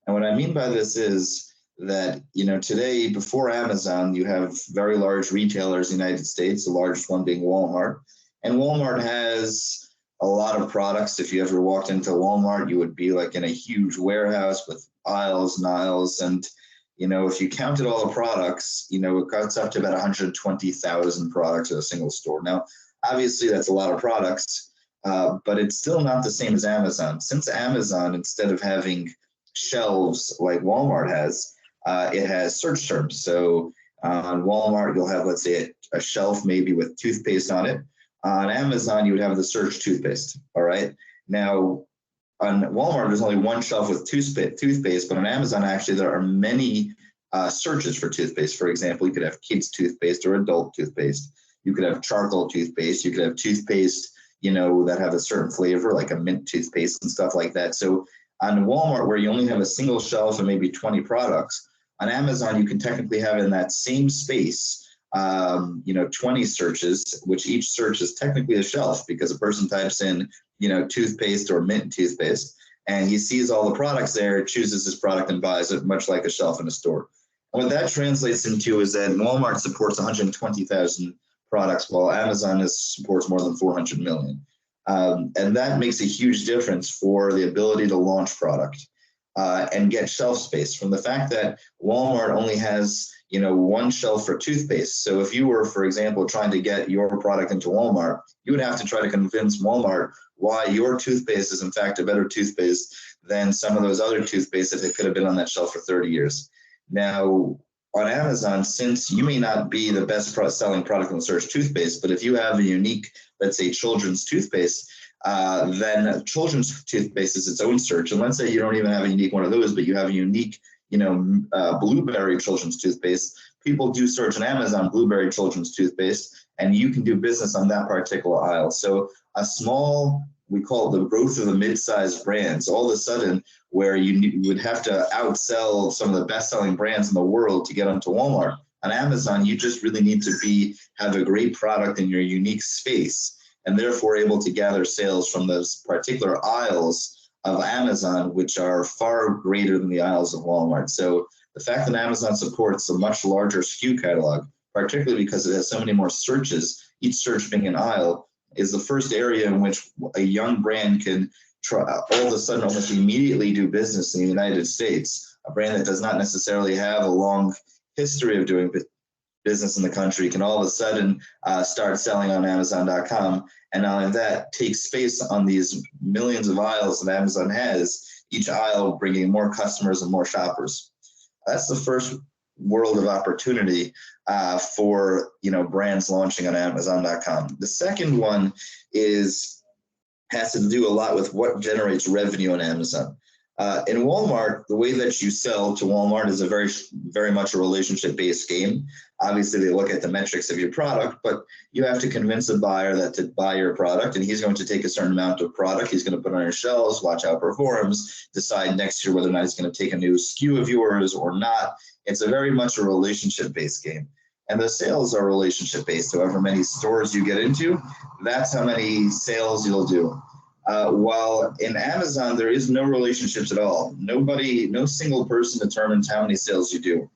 H: And what I mean by this is that, you know, today, before Amazon, you have very large retailers in the United States, the largest one being Walmart. And Walmart has a lot of products. If you ever walked into Walmart, you would be like in a huge warehouse with aisles and aisles. And, you know, if you counted all the products, you know, it gets up to about 120,000 products at a single store. Now, obviously, that's a lot of products, but it's still not the same as Amazon. Since Amazon, instead of having shelves like Walmart has, it has search terms. So on Walmart, you'll have, let's say, a shelf maybe with toothpaste on it. On Amazon, you would have the search toothpaste. All right. Now, on Walmart, there's only one shelf with toothpaste, but on Amazon, actually, there are many searches for toothpaste. For example, you could have kids' toothpaste or adult toothpaste. You could have charcoal toothpaste. You could have toothpaste, you know, that have a certain flavor, like a mint toothpaste and stuff like that. So on Walmart, where you only have a single shelf and maybe 20 products, on Amazon, you can technically have in that same space, you know, 20 searches, which each search is technically a shelf because a person types in, you know, toothpaste or mint toothpaste, and he sees all the products there, chooses his product and buys it, much like a shelf in a store. And what that translates into is that Walmart supports 120,000 products, while Amazon supports more than 400 million. And that makes a huge difference for the ability to launch product and get shelf space from the fact that Walmart only has, you know, one shelf for toothpaste. So if you were, for example, trying to get your product into Walmart, you would have to try to convince Walmart why your toothpaste is in fact a better toothpaste than some of those other toothpaste that could have been on that shelf for 30 years. Now, on Amazon, since you may not be the best selling product in the search toothpaste, but if you have a unique, let's say, children's toothpaste, then children's toothpaste is its own search. And let's say you don't even have a unique one of those, but you have a unique, you know, blueberry children's toothpaste. People do search on Amazon blueberry children's toothpaste, and you can do business on that particular aisle. So a small, we call it the growth of the mid-sized brands, all of a sudden where you would have to outsell some of the best-selling brands in the world to get onto Walmart. On Amazon, you just really need to have a great product in your unique space, and therefore able to gather sales from those particular aisles of Amazon, which are far greater than the aisles of Walmart. So the fact that Amazon supports a much larger SKU catalog, particularly because it has so many more searches, each search being an aisle, is the first area in which a young brand can try, all of a sudden almost immediately do business in the United States. A brand that does not necessarily have a long history of doing business in the country can all of a sudden start selling on Amazon.com. And not only that, take space on these millions of aisles that Amazon has, each aisle bringing more customers and more shoppers. That's the first world of opportunity for, you know, brands launching on Amazon.com. The second one has to do a lot with what generates revenue on Amazon. In Walmart, the way that you sell to Walmart is a very much a relationship-based game. Obviously, they look at the metrics of your product, but you have to convince a buyer that to buy your product, and he's going to take a certain amount of product, he's going to put on your shelves, watch how it performs, decide next year whether or not he's going to take a new SKU of yours or not. It's a very much a relationship-based game. And the sales are relationship-based. However many stores you get into, that's how many sales you'll do. While in Amazon, there is no relationships at all. No single person determines how many sales you do.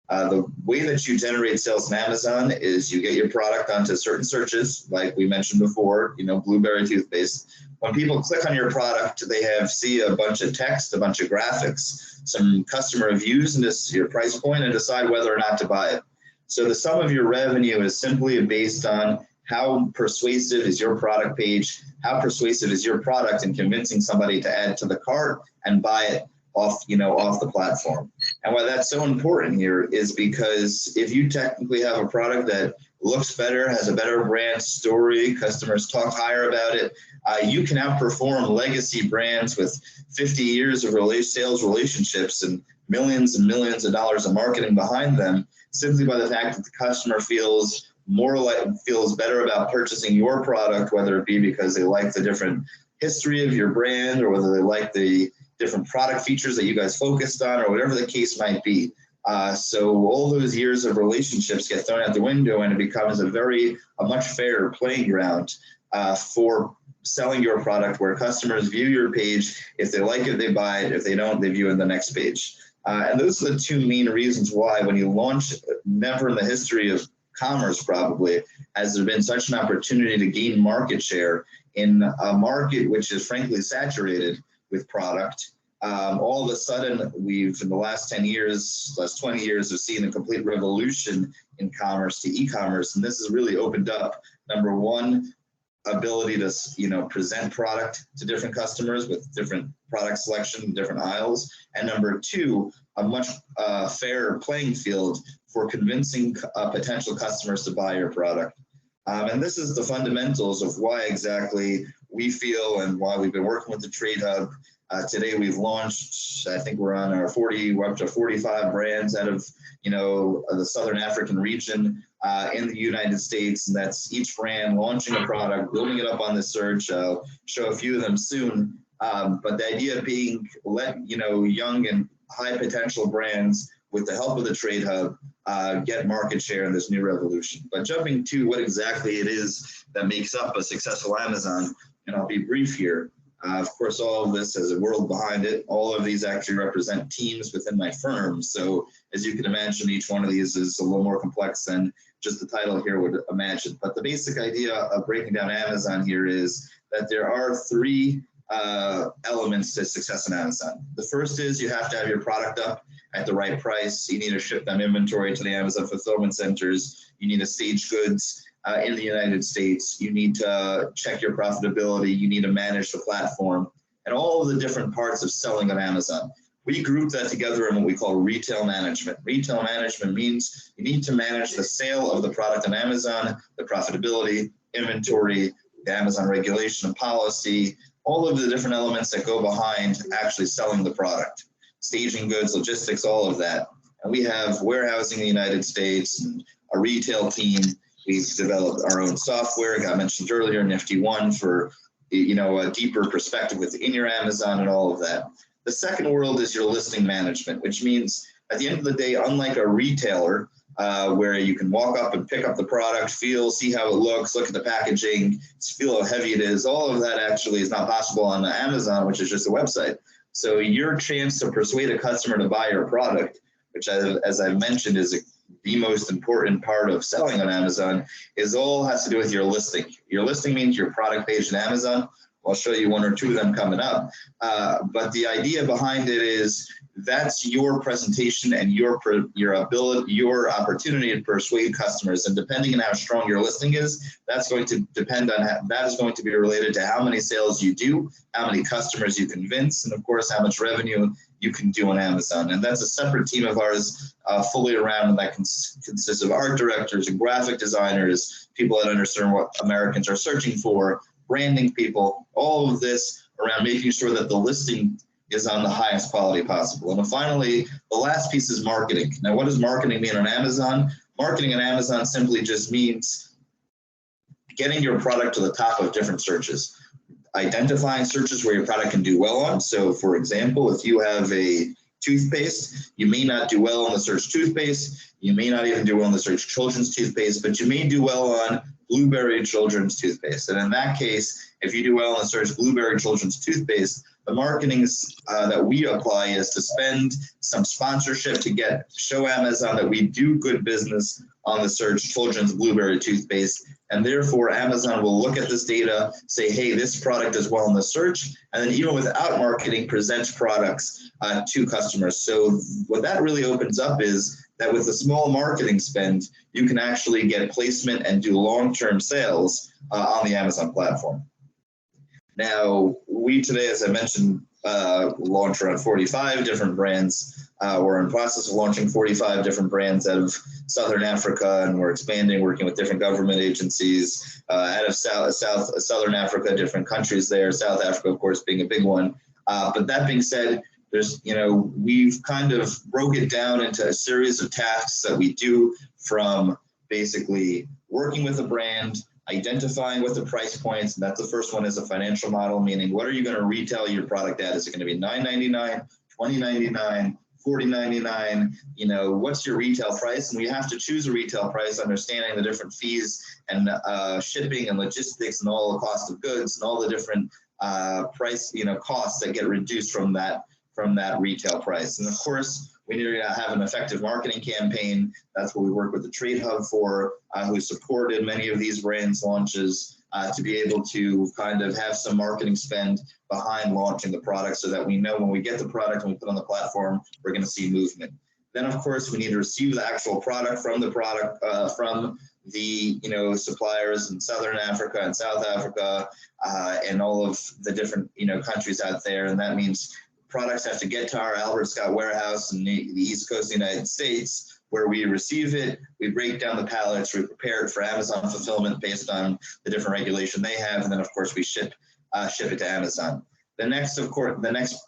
H: The way that you generate sales in Amazon is you get your product onto certain searches, like we mentioned before, you know, blueberry toothpaste. When people click on your product, they see a bunch of text, a bunch of graphics, some customer reviews, and just your price point, and decide whether or not to buy it. So the sum of your revenue is simply based on how persuasive is your product page, how persuasive is your product in convincing somebody to add to the cart and buy it off the platform. And why that's so important here is because if you technically have a product that looks better, has a better brand story, customers talk higher about it, you can outperform legacy brands with 50 years of sales relationships and millions of dollars of marketing behind them, simply by the fact that the customer feels better about purchasing your product, whether it be because they like the different history of your brand or whether they like the different product features that you guys focused on or whatever the case might be. So all those years of relationships get thrown out the window, and it becomes a much fairer playing ground for selling your product, where customers view your page. If they like it, they buy it. If they don't, they view it in the next page. And those are the two main reasons why when you launch, never in the history of commerce probably, has there been such an opportunity to gain market share in a market which is frankly saturated with product. All of a sudden, we've, in the last 10 years, last 20 years, have seen a complete revolution in commerce to e-commerce. And this has really opened up, number one, ability to, you know, present product to different customers with different product selection, different aisles. And number two, a much fairer playing field for convincing potential customers to buy your product. And this is the fundamentals of why exactly we feel and why we've been working with the Trade Hub. Today we've launched, I think we're on our we're up to 45 brands out of, you know, the Southern African region in the United States. And that's each brand launching a product, building it up on the search. I'll show a few of them soon. But the idea being let, you know, young and high potential brands with the help of the Trade Hub get market share in this new revolution. But jumping to what exactly it is that makes up a successful Amazon, and I'll be brief here. Of course, all of this has a world behind it. All of these actually represent teams within my firm. So as you can imagine, each one of these is a little more complex than just the title here would imagine. But the basic idea of breaking down Amazon here is that there are three elements to success in Amazon. The first is you have to have your product up at the right price. You need to ship them inventory to the Amazon fulfillment centers. You need to stage goods in the United States. You need to check your profitability. You need to manage the platform and all of the different parts of selling on Amazon. We group that together in what we call retail management. Retail management means you need to manage the sale of the product on Amazon, the profitability, inventory, the Amazon regulation and policy, all of the different elements that go behind actually selling the product, staging goods, logistics, all of that. And we have warehousing in the United States and a retail team. We've developed our own software, I mentioned earlier, Nifty One, for, you know, a deeper perspective within your Amazon and all of that. The second world is your listing management, which means at the end of the day, unlike a retailer, where you can walk up and pick up the product, feel, see how it looks, look at the packaging, feel how heavy it is, all of that actually is not possible on Amazon, which is just a website. So your chance to persuade a customer to buy your product, which as I mentioned is the most important part of selling on Amazon, is all has to do with your listing. Your listing means your product page in Amazon. I'll show you one or two of them coming up. But the idea behind it is that's your presentation and your ability, your opportunity to persuade customers. And depending on how strong your listing is, that's going to depend on that is going to be related to how many sales you do, how many customers you convince, and of course, how much revenue you can do on Amazon. And that's a separate team of ours fully around, and that consists of art directors and graphic designers, people that understand what Americans are searching for, branding people, all of this around making sure that the listing is on the highest quality possible. And then finally, the last piece is marketing. Now, what does marketing mean on Amazon? Marketing on Amazon simply just means getting your product to the top of different searches, identifying searches where your product can do well on. So for example, if you have a toothpaste, you may not do well on the search toothpaste. You may not even do well on the search children's toothpaste, but you may do well on blueberry children's toothpaste. And in that case, if you do well on the search blueberry children's toothpaste, the marketing that we apply is to spend some sponsorship to show Amazon that we do good business on the search children's blueberry toothpaste. And therefore, Amazon will look at this data, say, hey, this product does well in the search. And then even without marketing, presents products to customers. So what that really opens up is that with a small marketing spend, you can actually get placement and do long-term sales on the Amazon platform. Now, we today, as I mentioned, launched around 45 different brands. We're in the process of launching 45 different brands out of Southern Africa, and we're expanding, working with different government agencies out of Southern Africa, different countries there, South Africa, of course, being a big one. But that being said, we've kind of broke it down into a series of tasks that we do, from basically working with a brand, identifying what the price points, and that's the first one, is a financial model, meaning what are you going to retail your product at? Is it going to be $9.99, $20.99, $40.99? You know, what's your retail price? And we have to choose a retail price, understanding the different fees and shipping and logistics and all the cost of goods and all the different costs that get reduced from from that retail price. And of course, we need to have an effective marketing campaign. That's what we work with the Trade Hub for, who supported many of these brands launches, to be able to kind of have some marketing spend behind launching the product so that we know when we get the product and we put on the platform, we're going to see movement. Then, of course, we need to receive the actual product from the from the suppliers in Southern Africa and South Africa, and all of the different countries out there. And that means products have to get to our Albert Scott warehouse in the East Coast of the United States, where we receive it, we break down the pallets, we prepare it for Amazon fulfillment based on the different regulation they have, and then of course we ship it to Amazon. The next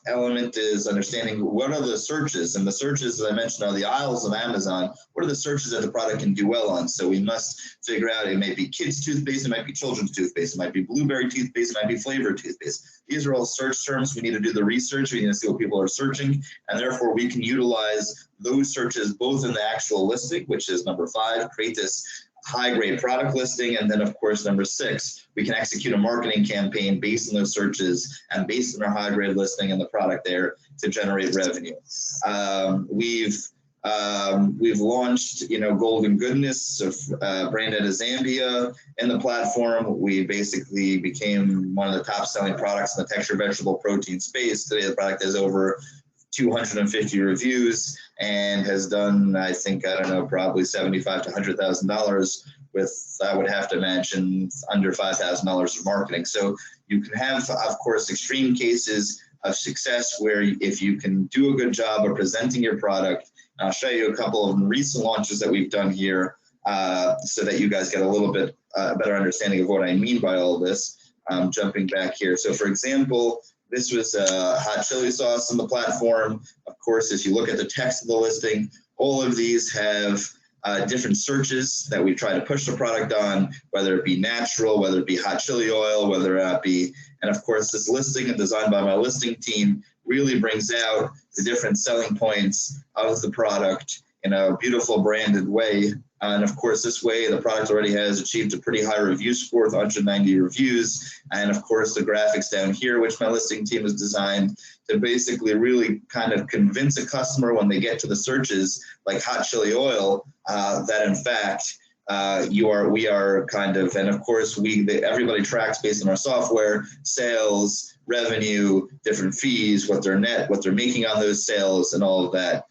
H: element is understanding what are the searches, and the searches, as I mentioned, are the aisles of Amazon. What are the searches that the product can do well on? So we must figure out, it may be kids toothpaste, it might be children's toothpaste, it might be blueberry toothpaste, it might be flavored toothpaste. These are all search terms. We need to do the research. We need to see what people are searching, and therefore we can utilize those searches both in the actual listing, which is number 5, create this high-grade product listing, and then of course number 6, we can execute a marketing campaign based on those searches and based on our high-grade listing and the product there to generate revenue. We've launched, Golden Goodness, branded as Zambia, in the platform. We basically became one of the top-selling products in the textured vegetable protein space. Today, the product has over 250 reviews and has done, I think, probably $75,000 to $100,000 with, I would have to imagine, under $5,000 of marketing. So you can have, of course, extreme cases of success where if you can do a good job of presenting your product. And I'll show you a couple of recent launches that we've done here, so that you guys get a little bit better understanding of what I mean by all this. Jumping back here. So for example, this was a hot chili sauce on the platform. Of course, if you look at the text of the listing, all of these have different searches that we try to push the product on, whether it be natural, whether it be hot chili oil, whether it be, and of course, this listing and designed by my listing team really brings out the different selling points of the product in a beautiful branded way. And of course, this way, the product already has achieved a pretty high review score with 190 reviews. And of course, the graphics down here, which my listing team has designed to basically really kind of convince a customer when they get to the searches, like hot chili oil, that in fact, we are kind of, and of course, everybody tracks based on our software, sales, revenue, different fees, what they're making on those sales, and all of that.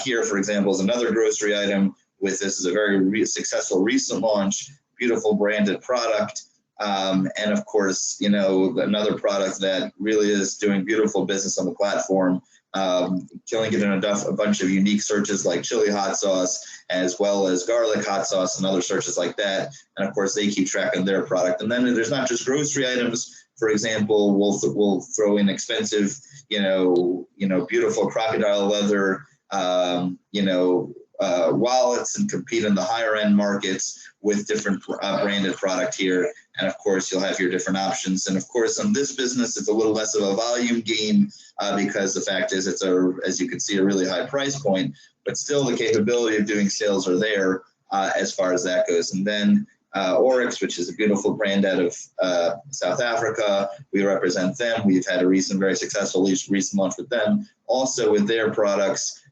H: Here, for example, is another grocery item. This is a very successful recent launch, beautiful branded product. And of course, another product that really is doing beautiful business on the platform, killing it in a bunch of unique searches like chili hot sauce, as well as garlic hot sauce and other searches like that. And of course, they keep track of their product. And then there's not just grocery items. For example, we'll throw in expensive, beautiful crocodile leather, wallets, and compete in the higher end markets with different branded product here. And of course, you'll have your different options. And of course, on this business, it's a little less of a volume game because the fact is it's as you can see, a really high price point, but still the capability of doing sales are there as far as that goes. And then Oryx, which is a beautiful brand out of South Africa. We represent them. We've had a very successful recent launch with them. Also with their products,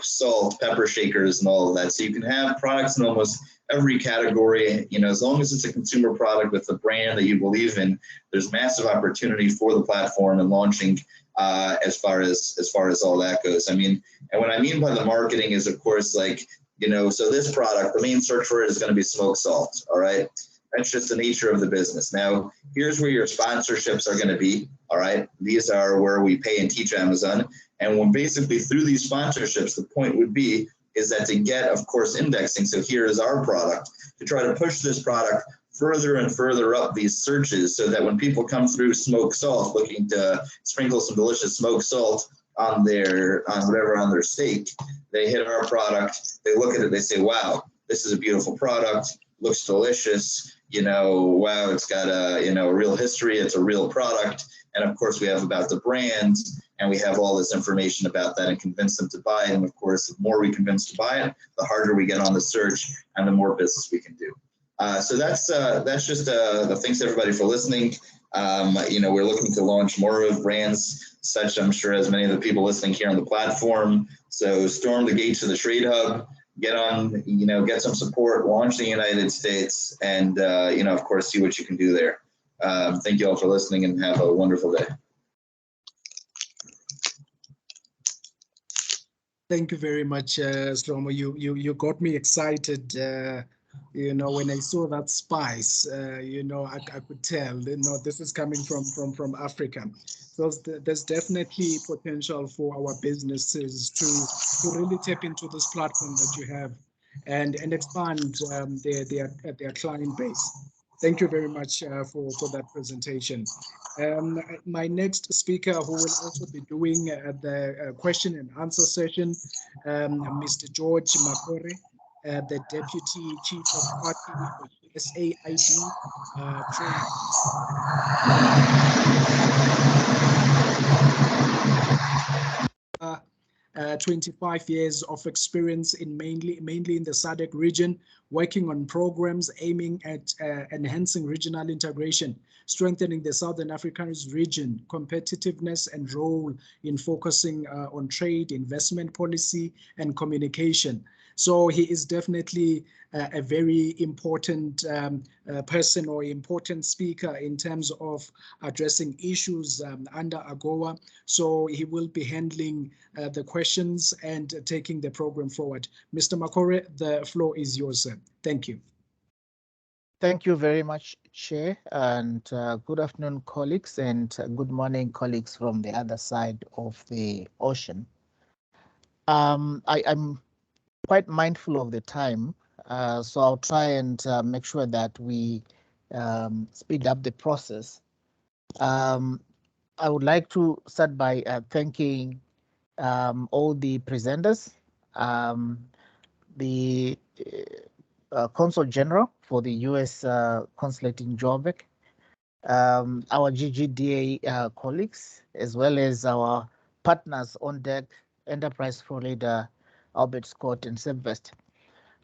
H: salt, pepper shakers, and all of that. So you can have products in almost every category, as long as it's a consumer product with a brand that you believe in, there's massive opportunity for the platform and launching as far as all that goes. I mean, and what I mean by the marketing is, of course, so this product, the main search for it is going to be smoked salt. All right. That's just the nature of the business. Now, here's where your sponsorships are going to be. All right. These are where we pay and teach Amazon. And when basically through these sponsorships, the point would be is that to get, of course, indexing. So here is our product, to try to push this product further and further up these searches so that when people come through smoked salt, looking to sprinkle some delicious smoked salt on their steak, they hit our product, they look at it, they say, wow, this is a beautiful product, looks delicious, wow, it's got a real history, it's a real product. And of course, we have about the brand, and we have all this information about that and convince them to buy it. And of course, the more we convince to buy it, the harder we get on the search and the more business we can do. So that's just thanks everybody for listening. We're looking to launch more brands, such I'm sure as many of the people listening here on the platform. So storm the gates of the Trade Hub, get on, get some support, launch in the United States, and, of course, see what you can do there. Thank you all for listening and have a wonderful day.
A: Thank you very much, Stromo. You got me excited. When I saw that spice, I could tell, this is coming from Africa. So there's definitely potential for our businesses to really tap into this platform that you have and expand their client base. Thank you very much for that presentation. My next speaker, who will also be doing the question and answer session, Mr. George Makore, the Deputy Chief of Party for USAID Trade. 25 years of experience in mainly in the SADC region, working on programs aiming at enhancing regional integration, strengthening the Southern African region competitiveness and role in focusing on trade, investment policy, and communication. So he is definitely a very important person or important speaker in terms of addressing issues under AGOA. So he will be handling the questions and taking the program forward. Mr. Makore, the floor is yours, sir. Thank you.
I: Thank you very much, Chair, and good afternoon, colleagues, and good morning, colleagues from the other side of the ocean. I'm quite mindful of the time, so I'll try and make sure that we speed up the process. I would like to start by thanking all the presenters, the Consul General for the U.S. Consulate in Joburg, our GGDA colleagues, as well as our partners on deck, Enterprise Pro Leader Albert Scott and Sebvest.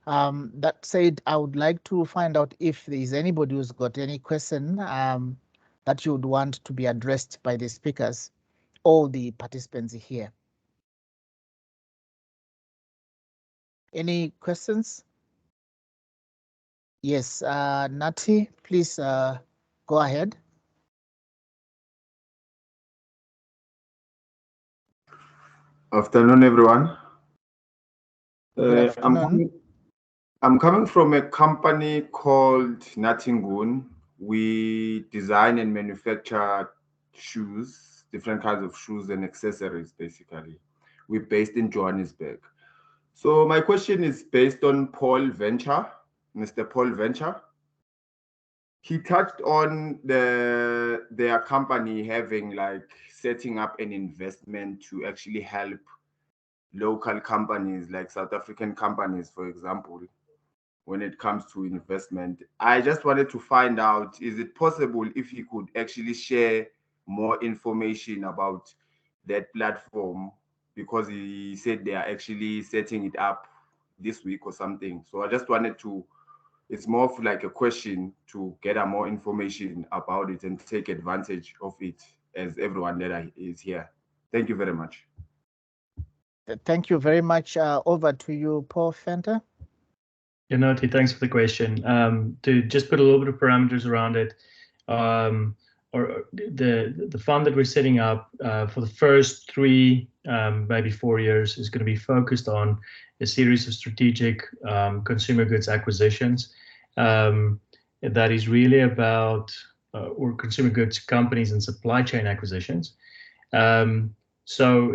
I: That said, I would like to find out if there is anybody who's got any question that you would want to be addressed by the speakers or the participants here. Any questions? Yes, Nati, please go ahead.
J: Afternoon, everyone.
I: Good afternoon.
J: I'm coming from a company called Natingun. We design and manufacture shoes, different kinds of shoes and accessories, basically. We're based in Johannesburg. So my question is based on Paul Venture, Mr. Paul Venture. He touched on their company having setting up an investment to actually help local companies like South African companies, for example, when it comes to investment. I just wanted to find out, is it possible if he could actually share more information about that platform, because he said they are actually setting it up this week or something. So I just wanted to, it's more of like a question to get more information about it and take advantage of it as everyone that is here. Thank you very much.
I: Thank you very much. Over to you, Paul Fenter.
F: Nati, thanks for the question. To just put a little bit of parameters around it, or the fund that we're setting up for the first 3, maybe 4 years is going to be focused on a series of strategic consumer goods acquisitions. That is really about or consumer goods companies and supply chain acquisitions. So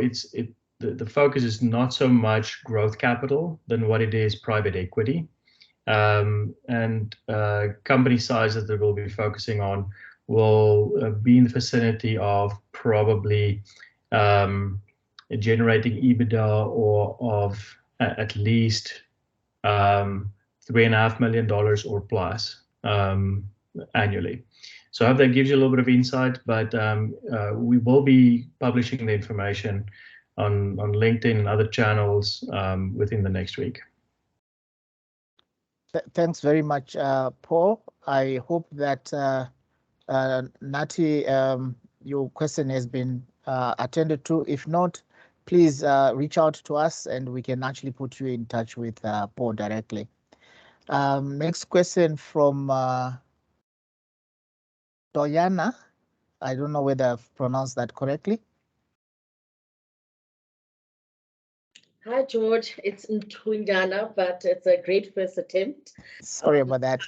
F: the focus is not so much growth capital than what it is private equity. And company sizes that we'll be focusing on will be in the vicinity of probably generating EBITDA or of at least $3.5 million or plus annually. So I hope that gives you a little bit of insight, but we will be publishing the information on LinkedIn and other channels within the next week.
I: Thanks very much, Paul. I hope that Nati, your question has been attended to. If not, please reach out to us and we can actually put you in touch with Paul directly. Next question from Doyana. I don't know whether I've pronounced that correctly.
K: Hi, George. It's Ntundana, but it's a great first attempt.
I: Sorry about that.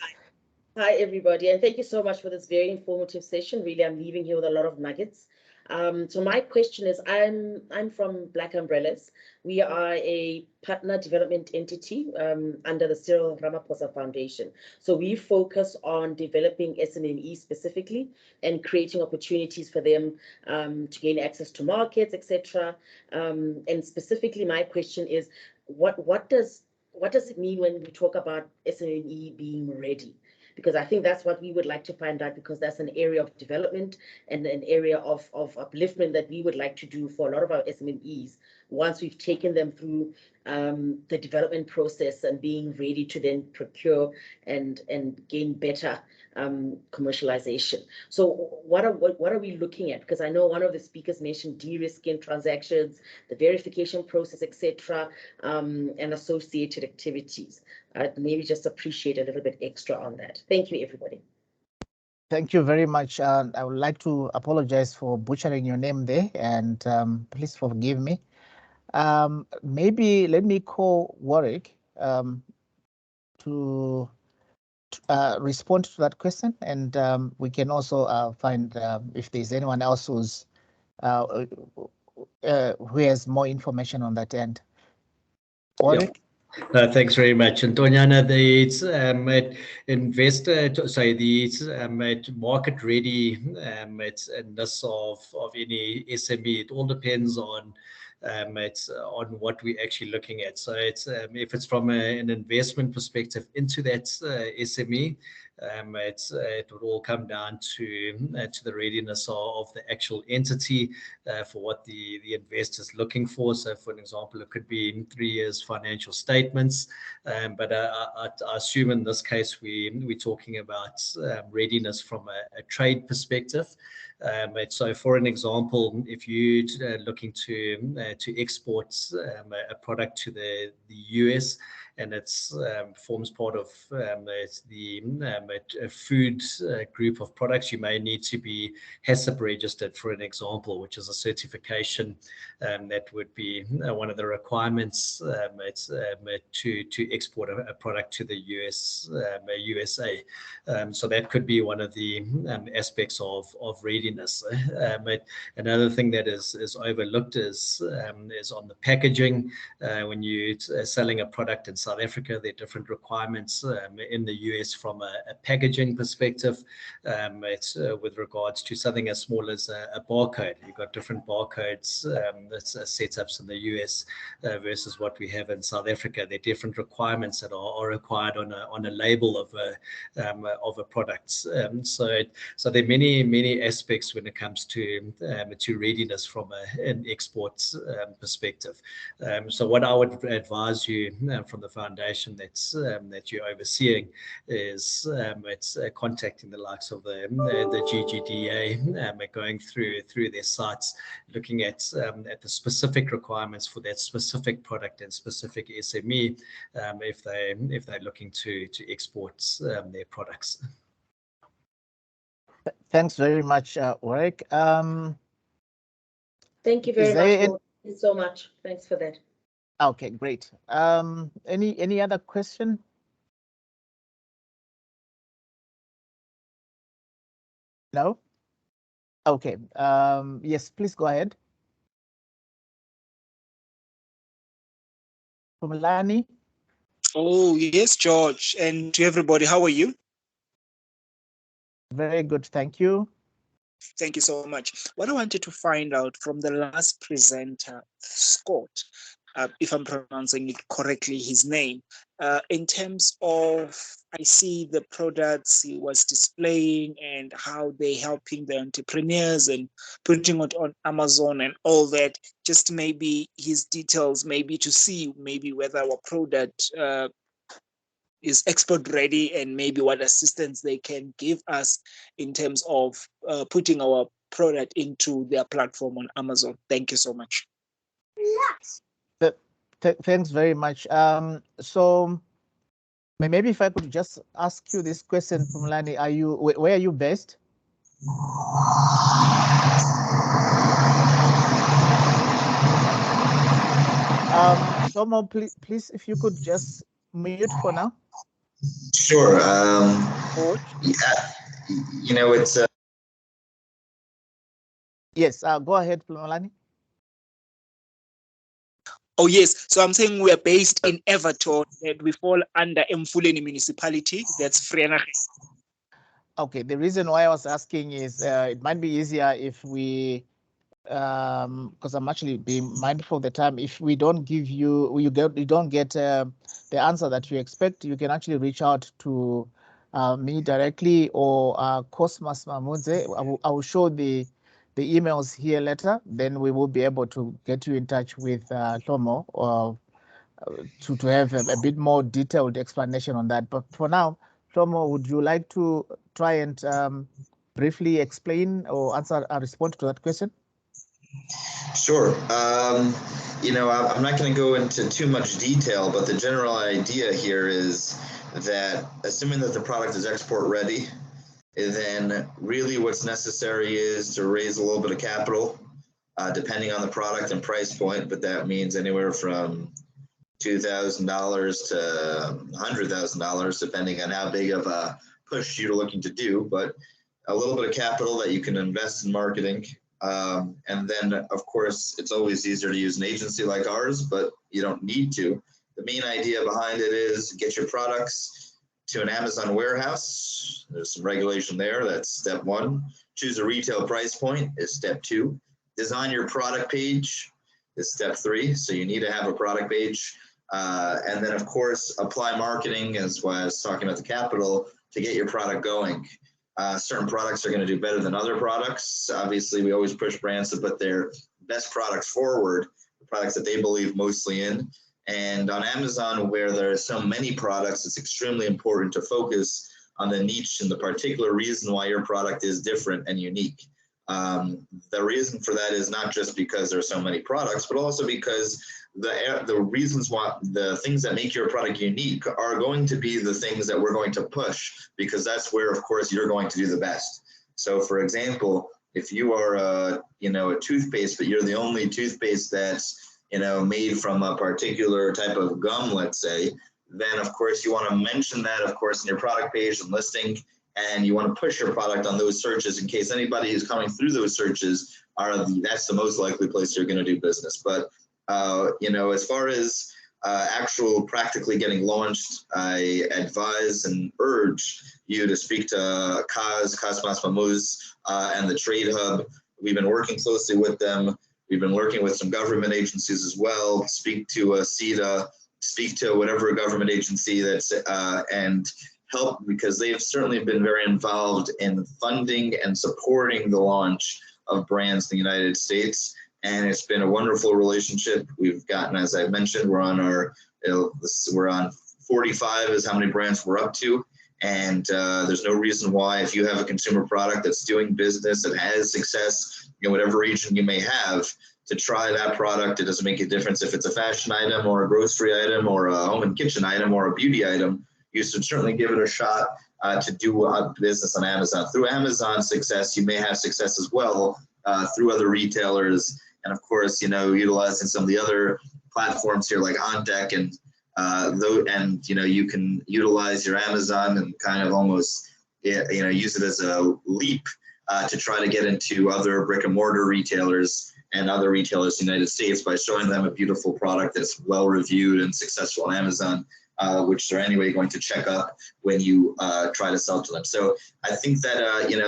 K: Hi, everybody, and thank you so much for this very informative session. Really, I'm leaving here with a lot of nuggets. So my question is, I'm from Black Umbrellas. We are a partner development entity under the Cyril Ramaphosa Foundation. So we focus on developing SMMEs specifically and creating opportunities for them to gain access to markets, etc. And specifically, my question is, what does it mean when we talk about SMME being ready? Because I think that's what we would like to find out, because that's an area of development and an area of upliftment that we would like to do for a lot of our SMMEs once we've taken them through the development process and being ready to then procure and gain better commercialization. So what are we looking at? Because I know one of the speakers mentioned de-risking transactions, the verification process, etc., and associated activities. I'd maybe just appreciate a little bit extra on that. Thank you, everybody.
I: Thank you very much. I would like to apologize for butchering your name there, and please forgive me. Maybe let me call Warwick to respond to that question, and we can also find if there's anyone else who's who has more information on that end. Warwick?
G: Yeah. Thanks very much. And Tonyana, the investor, sorry, the market ready ness of any SME, it all depends on on what we're actually looking at. So it's if it's from an investment perspective into that SME, it would all come down to the readiness of the actual entity for what the investor is looking for. So, for an example, it could be in 3 years financial statements, but I assume in this case we're talking about readiness from a trade perspective. So, for an example, if you're looking to export a product to the US, and it's forms part of the food group of products, you may need to be HACCP registered, for an example, which is a certification that would be one of the requirements to export a product to the USA. So that could be one of the aspects of readiness. But another thing that is overlooked is on the packaging. When you're selling a product in South Africa, there are different requirements in the US from a packaging perspective. It's with regards to something as small as a barcode. You've got different barcodes that's setups in the US versus what we have in South Africa. There are different requirements that are required on a label of a product. So there are many aspects when it comes to readiness from an export perspective. So what I would advise you from the foundation that you're overseeing is contacting the likes of the GGDA, going through their sites, looking at the specific requirements for that specific product and specific SME, if they're looking to export their products.
I: Thanks very much, Warwick.
K: Thank you very much. Thank you so much. Thanks for that.
I: Okay, great. Any other question? No? Okay. Yes, please go ahead. Pumalani?
L: Oh, yes, George. And to everybody, how are you?
I: Very good, thank you.
L: Thank you so much. What I wanted to find out from the last presenter, Scott, if I'm pronouncing it correctly, his name, in terms of, I see the products he was displaying and how they're helping the entrepreneurs and putting it on Amazon and all that, just maybe his details, maybe to see maybe whether our product is export ready, and maybe what assistance they can give us in terms of putting our product into their platform on Amazon. Thank you so much.
I: Thanks very much. So maybe if I could just ask you this question, Pumlani, where are you based? Tomo, please, if you could just mute for now.
H: Sure. Yeah, you know, it's
I: yes. Go ahead, Pumlani.
L: Oh, yes. So I'm saying we're based in Everton, and we fall under Mfuleni municipality. That's Vereeniging.
I: Okay. The reason why I was asking is it might be easier if we, because I'm actually being mindful of the time. If we don't give you, you don't get the answer that you expect, you can actually reach out to me directly or Cosmas Mamunze. I will show the emails here later. Then we will be able to get you in touch with Tomo to have a bit more detailed explanation on that. But for now, Tomo, would you like to try and briefly explain or answer or respond to that question?
H: Sure. You know, I'm not going to go into too much detail, but the general idea here is that assuming that the product is export ready, then really what's necessary is to raise a little bit of capital, depending on the product and price point, but that means anywhere from $2,000 to $100,000, depending on how big of a push you're looking to do, but a little bit of capital that you can invest in marketing. And then, of course, it's always easier to use an agency like ours, but you don't need to. The main idea behind it is get your products to an Amazon warehouse. There's some regulation there. That's step one. Choose a retail price point is step two. Design your product page is step three. So you need to have a product page. And then, of course, apply marketing, as I was talking about the capital, to get your product going. Certain products are going to do better than other products. Obviously, we always push brands to put their best products forward, the products that they believe mostly in. And on Amazon, where there are so many products, it's extremely important to focus on the niche and the particular reason why your product is different and unique. The reason for that is not just because there are so many products, but also because the reasons why the things that make your product unique are going to be the things that we're going to push, because that's where, of course, you're going to do the best. So, for example, if you are a toothpaste, but you're the only toothpaste that's made from a particular type of gum, let's say, then of course you want to mention that, of course, in your product page and listing, and you want to push your product on those searches in case anybody who's coming through those searches that's the most likely place you're going to do business. But as far as actual practically getting launched, I advise and urge you to speak to Cosmas Mamuz and the Trade Hub. We've been working closely with them. We've been working with some government agencies as well. Speak to CETA, speak to whatever government agency that's and help, because they've certainly been very involved in funding and supporting the launch of brands in the United States. And it's been a wonderful relationship. We've gotten, as I mentioned, we're on 45 is how many brands we're up to. And there's no reason why, if you have a consumer product that's doing business, that has success in whatever region you may have, to try that product. It doesn't make a difference if it's a fashion item or a grocery item or a home and kitchen item or a beauty item. You should certainly give it a shot to do a business on Amazon. Through Amazon success, you may have success as well through other retailers. And of course, utilizing some of the other platforms here like On Deck, and you can utilize your Amazon and kind of almost use it as a leap to try to get into other brick and mortar retailers and other retailers in the United States by showing them a beautiful product that's well reviewed and successful on Amazon, which they're anyway going to check up when you try to sell to them. So I think that,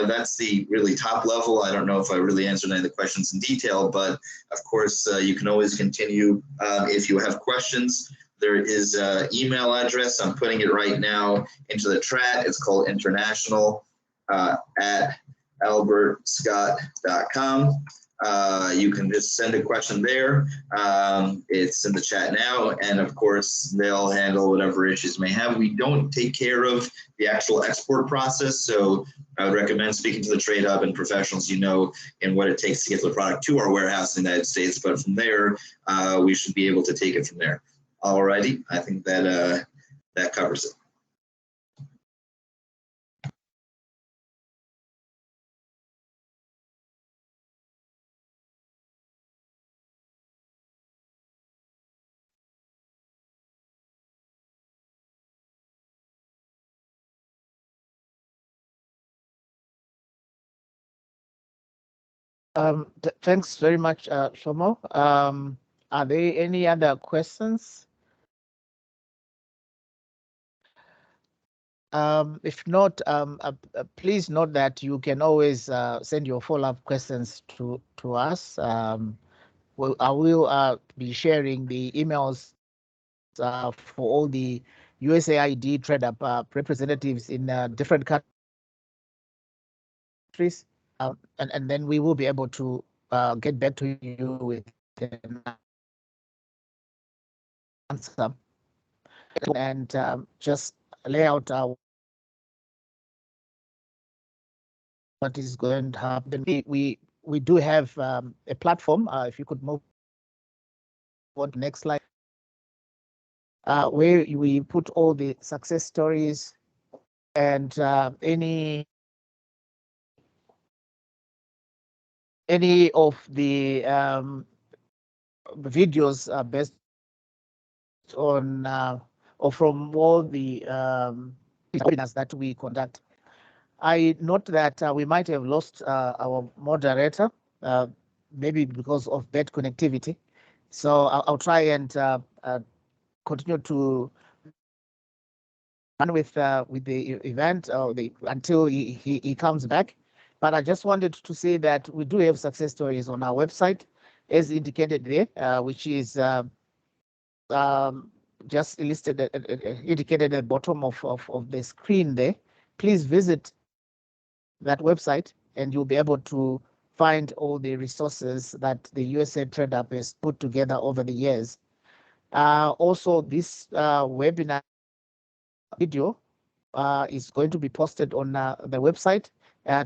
H: that's the really top level. I don't know if I really answered any of the questions in detail, but of course you can always continue if you have questions. There is an email address. I'm putting it right now into the chat. It's called international at albertscott.com. You can just send a question there. It's in the chat now, and of course they'll handle whatever issues may have. We don't take care of the actual export process, so I would recommend speaking to the Trade Hub and professionals you know in what it takes to get the product to our warehouse in the United States. But from there, we should be able to take it from there. Alrighty, I think that that covers it.
I: Thanks very much, Shomo. Are there any other questions? If not, please note that you can always send your follow-up questions to us. I will be sharing the emails for all the USAID Trade Up representatives in different countries, and then we will be able to get back to you with an answer and just lay out what is going to happen. We do have a platform. If you could move on to the next slide, where we put all the success stories and any of the videos based on or from all the webinars that we conduct. I note that we might have lost our moderator, maybe because of bad connectivity. So I'll try and continue to run with the event until he comes back. But I just wanted to say that we do have success stories on our website, as indicated there, which is just listed, indicated at the bottom of the screen there. Please visit that website and you'll be able to find all the resources that the USA Trade Up has put together over the years. Also, this webinar video is going to be posted on the website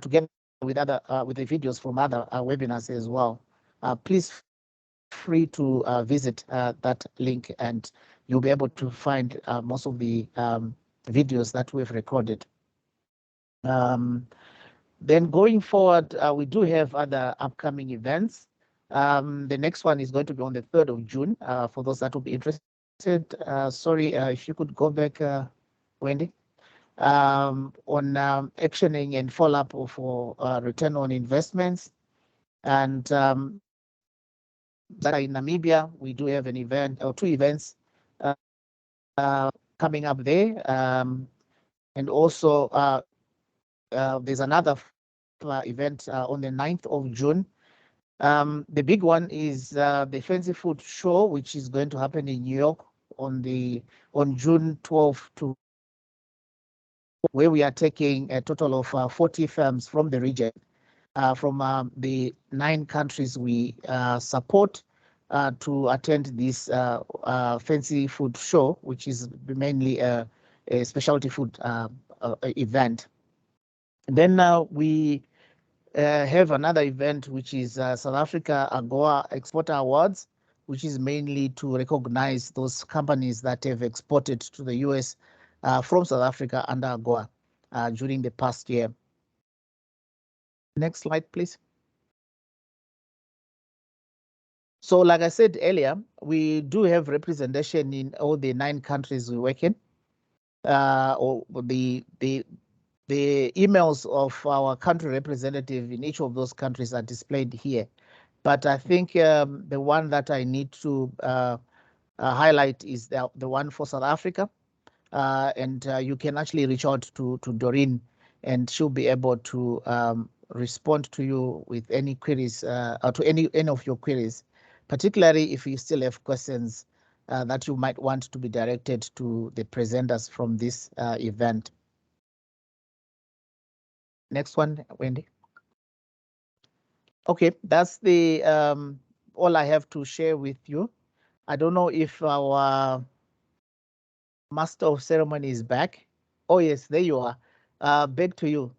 I: together with other with the videos from other webinars as well. Please free to visit that link and you'll be able to find most of the videos that we've recorded. Then going forward, we do have other upcoming events. The next one is going to be on the 3rd of June for those that will be interested. Sorry, if you could go back, Wendy, on actioning and follow-up for return on investments. And that in Namibia, we do have an event or 2 events coming up there. And also there's another event on the 9th of June. The big one is the Fancy Food Show, which is going to happen in New York on June 12th to where we are taking a total of 40 firms from the region, from the 9 countries we support to attend this Fancy Food Show, which is mainly a specialty food event. And then we have another event, which is South Africa AGOA Exporter Awards, which is mainly to recognize those companies that have exported to the US from South Africa under AGOA during the past year. Next slide, please. So like I said earlier, we do have representation in all the 9 countries we work in. Or the emails of our country representative in each of those countries are displayed here. But I think the one that I need to highlight is the one for South Africa. And you can actually reach out to Doreen and she'll be able to respond to you with any queries or to any of your queries, particularly if you still have questions that you might want to be directed to the presenters from this event. Next one, Wendy. Okay, that's the all I have to share with you. I don't know if our master of ceremony is back. Oh yes, there you are. Back to you.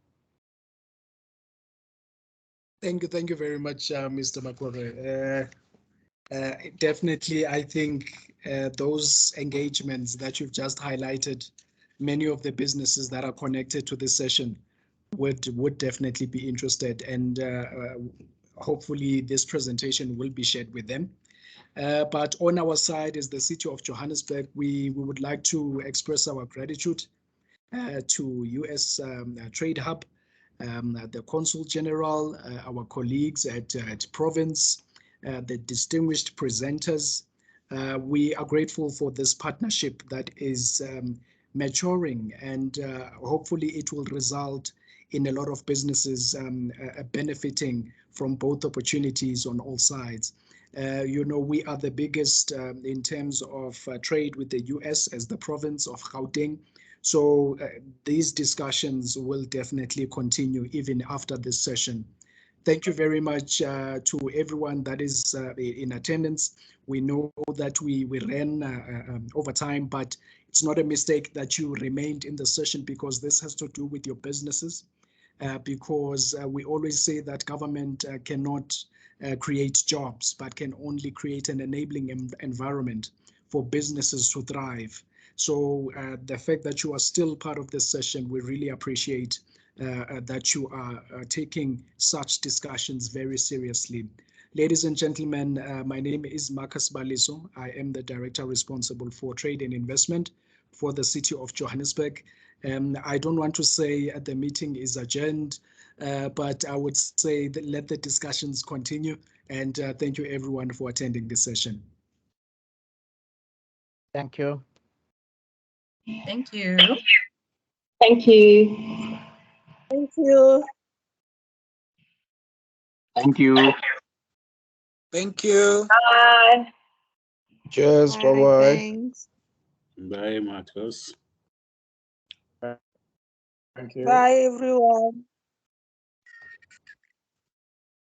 A: Thank you very much, Mr. Makore. Definitely, I think those engagements that you've just highlighted, many of the businesses that are connected to this session would definitely be interested, and hopefully this presentation will be shared with them. But on our side, as the City of Johannesburg, we would like to express our gratitude to US Trade Hub, the Consul General, our colleagues at Province, the distinguished presenters. We are grateful for this partnership that is maturing, and hopefully it will result in a lot of businesses benefiting from both opportunities on all sides. You know, we are the biggest in terms of trade with the US as the province of Gauteng. So these discussions will definitely continue even after this session. Thank you very much to everyone that is in attendance. We know that we ran over time, but it's not a mistake that you remained in the session, because this has to do with your businesses. Because we always say that government cannot create jobs, but can only create an enabling environment for businesses to thrive. So the fact that you are still part of this session, we really appreciate that you are taking such discussions very seriously. Ladies and gentlemen, my name is Marcus Baliso. I am the Director responsible for trade and investment for the City of Johannesburg. I don't want to say the meeting is adjourned, but I would say that let the discussions continue, and thank you everyone for attending this session.
I: Thank you.
M: Thank you.
E: Thank you.
K: Thank you.
N: Thank you.
L: Thank you.
E: Bye.
N: Cheers.
M: Bye,
N: Bye-bye.
M: thanks.
N: Bye, Marcus.
O: Thank you.
M: Bye, everyone.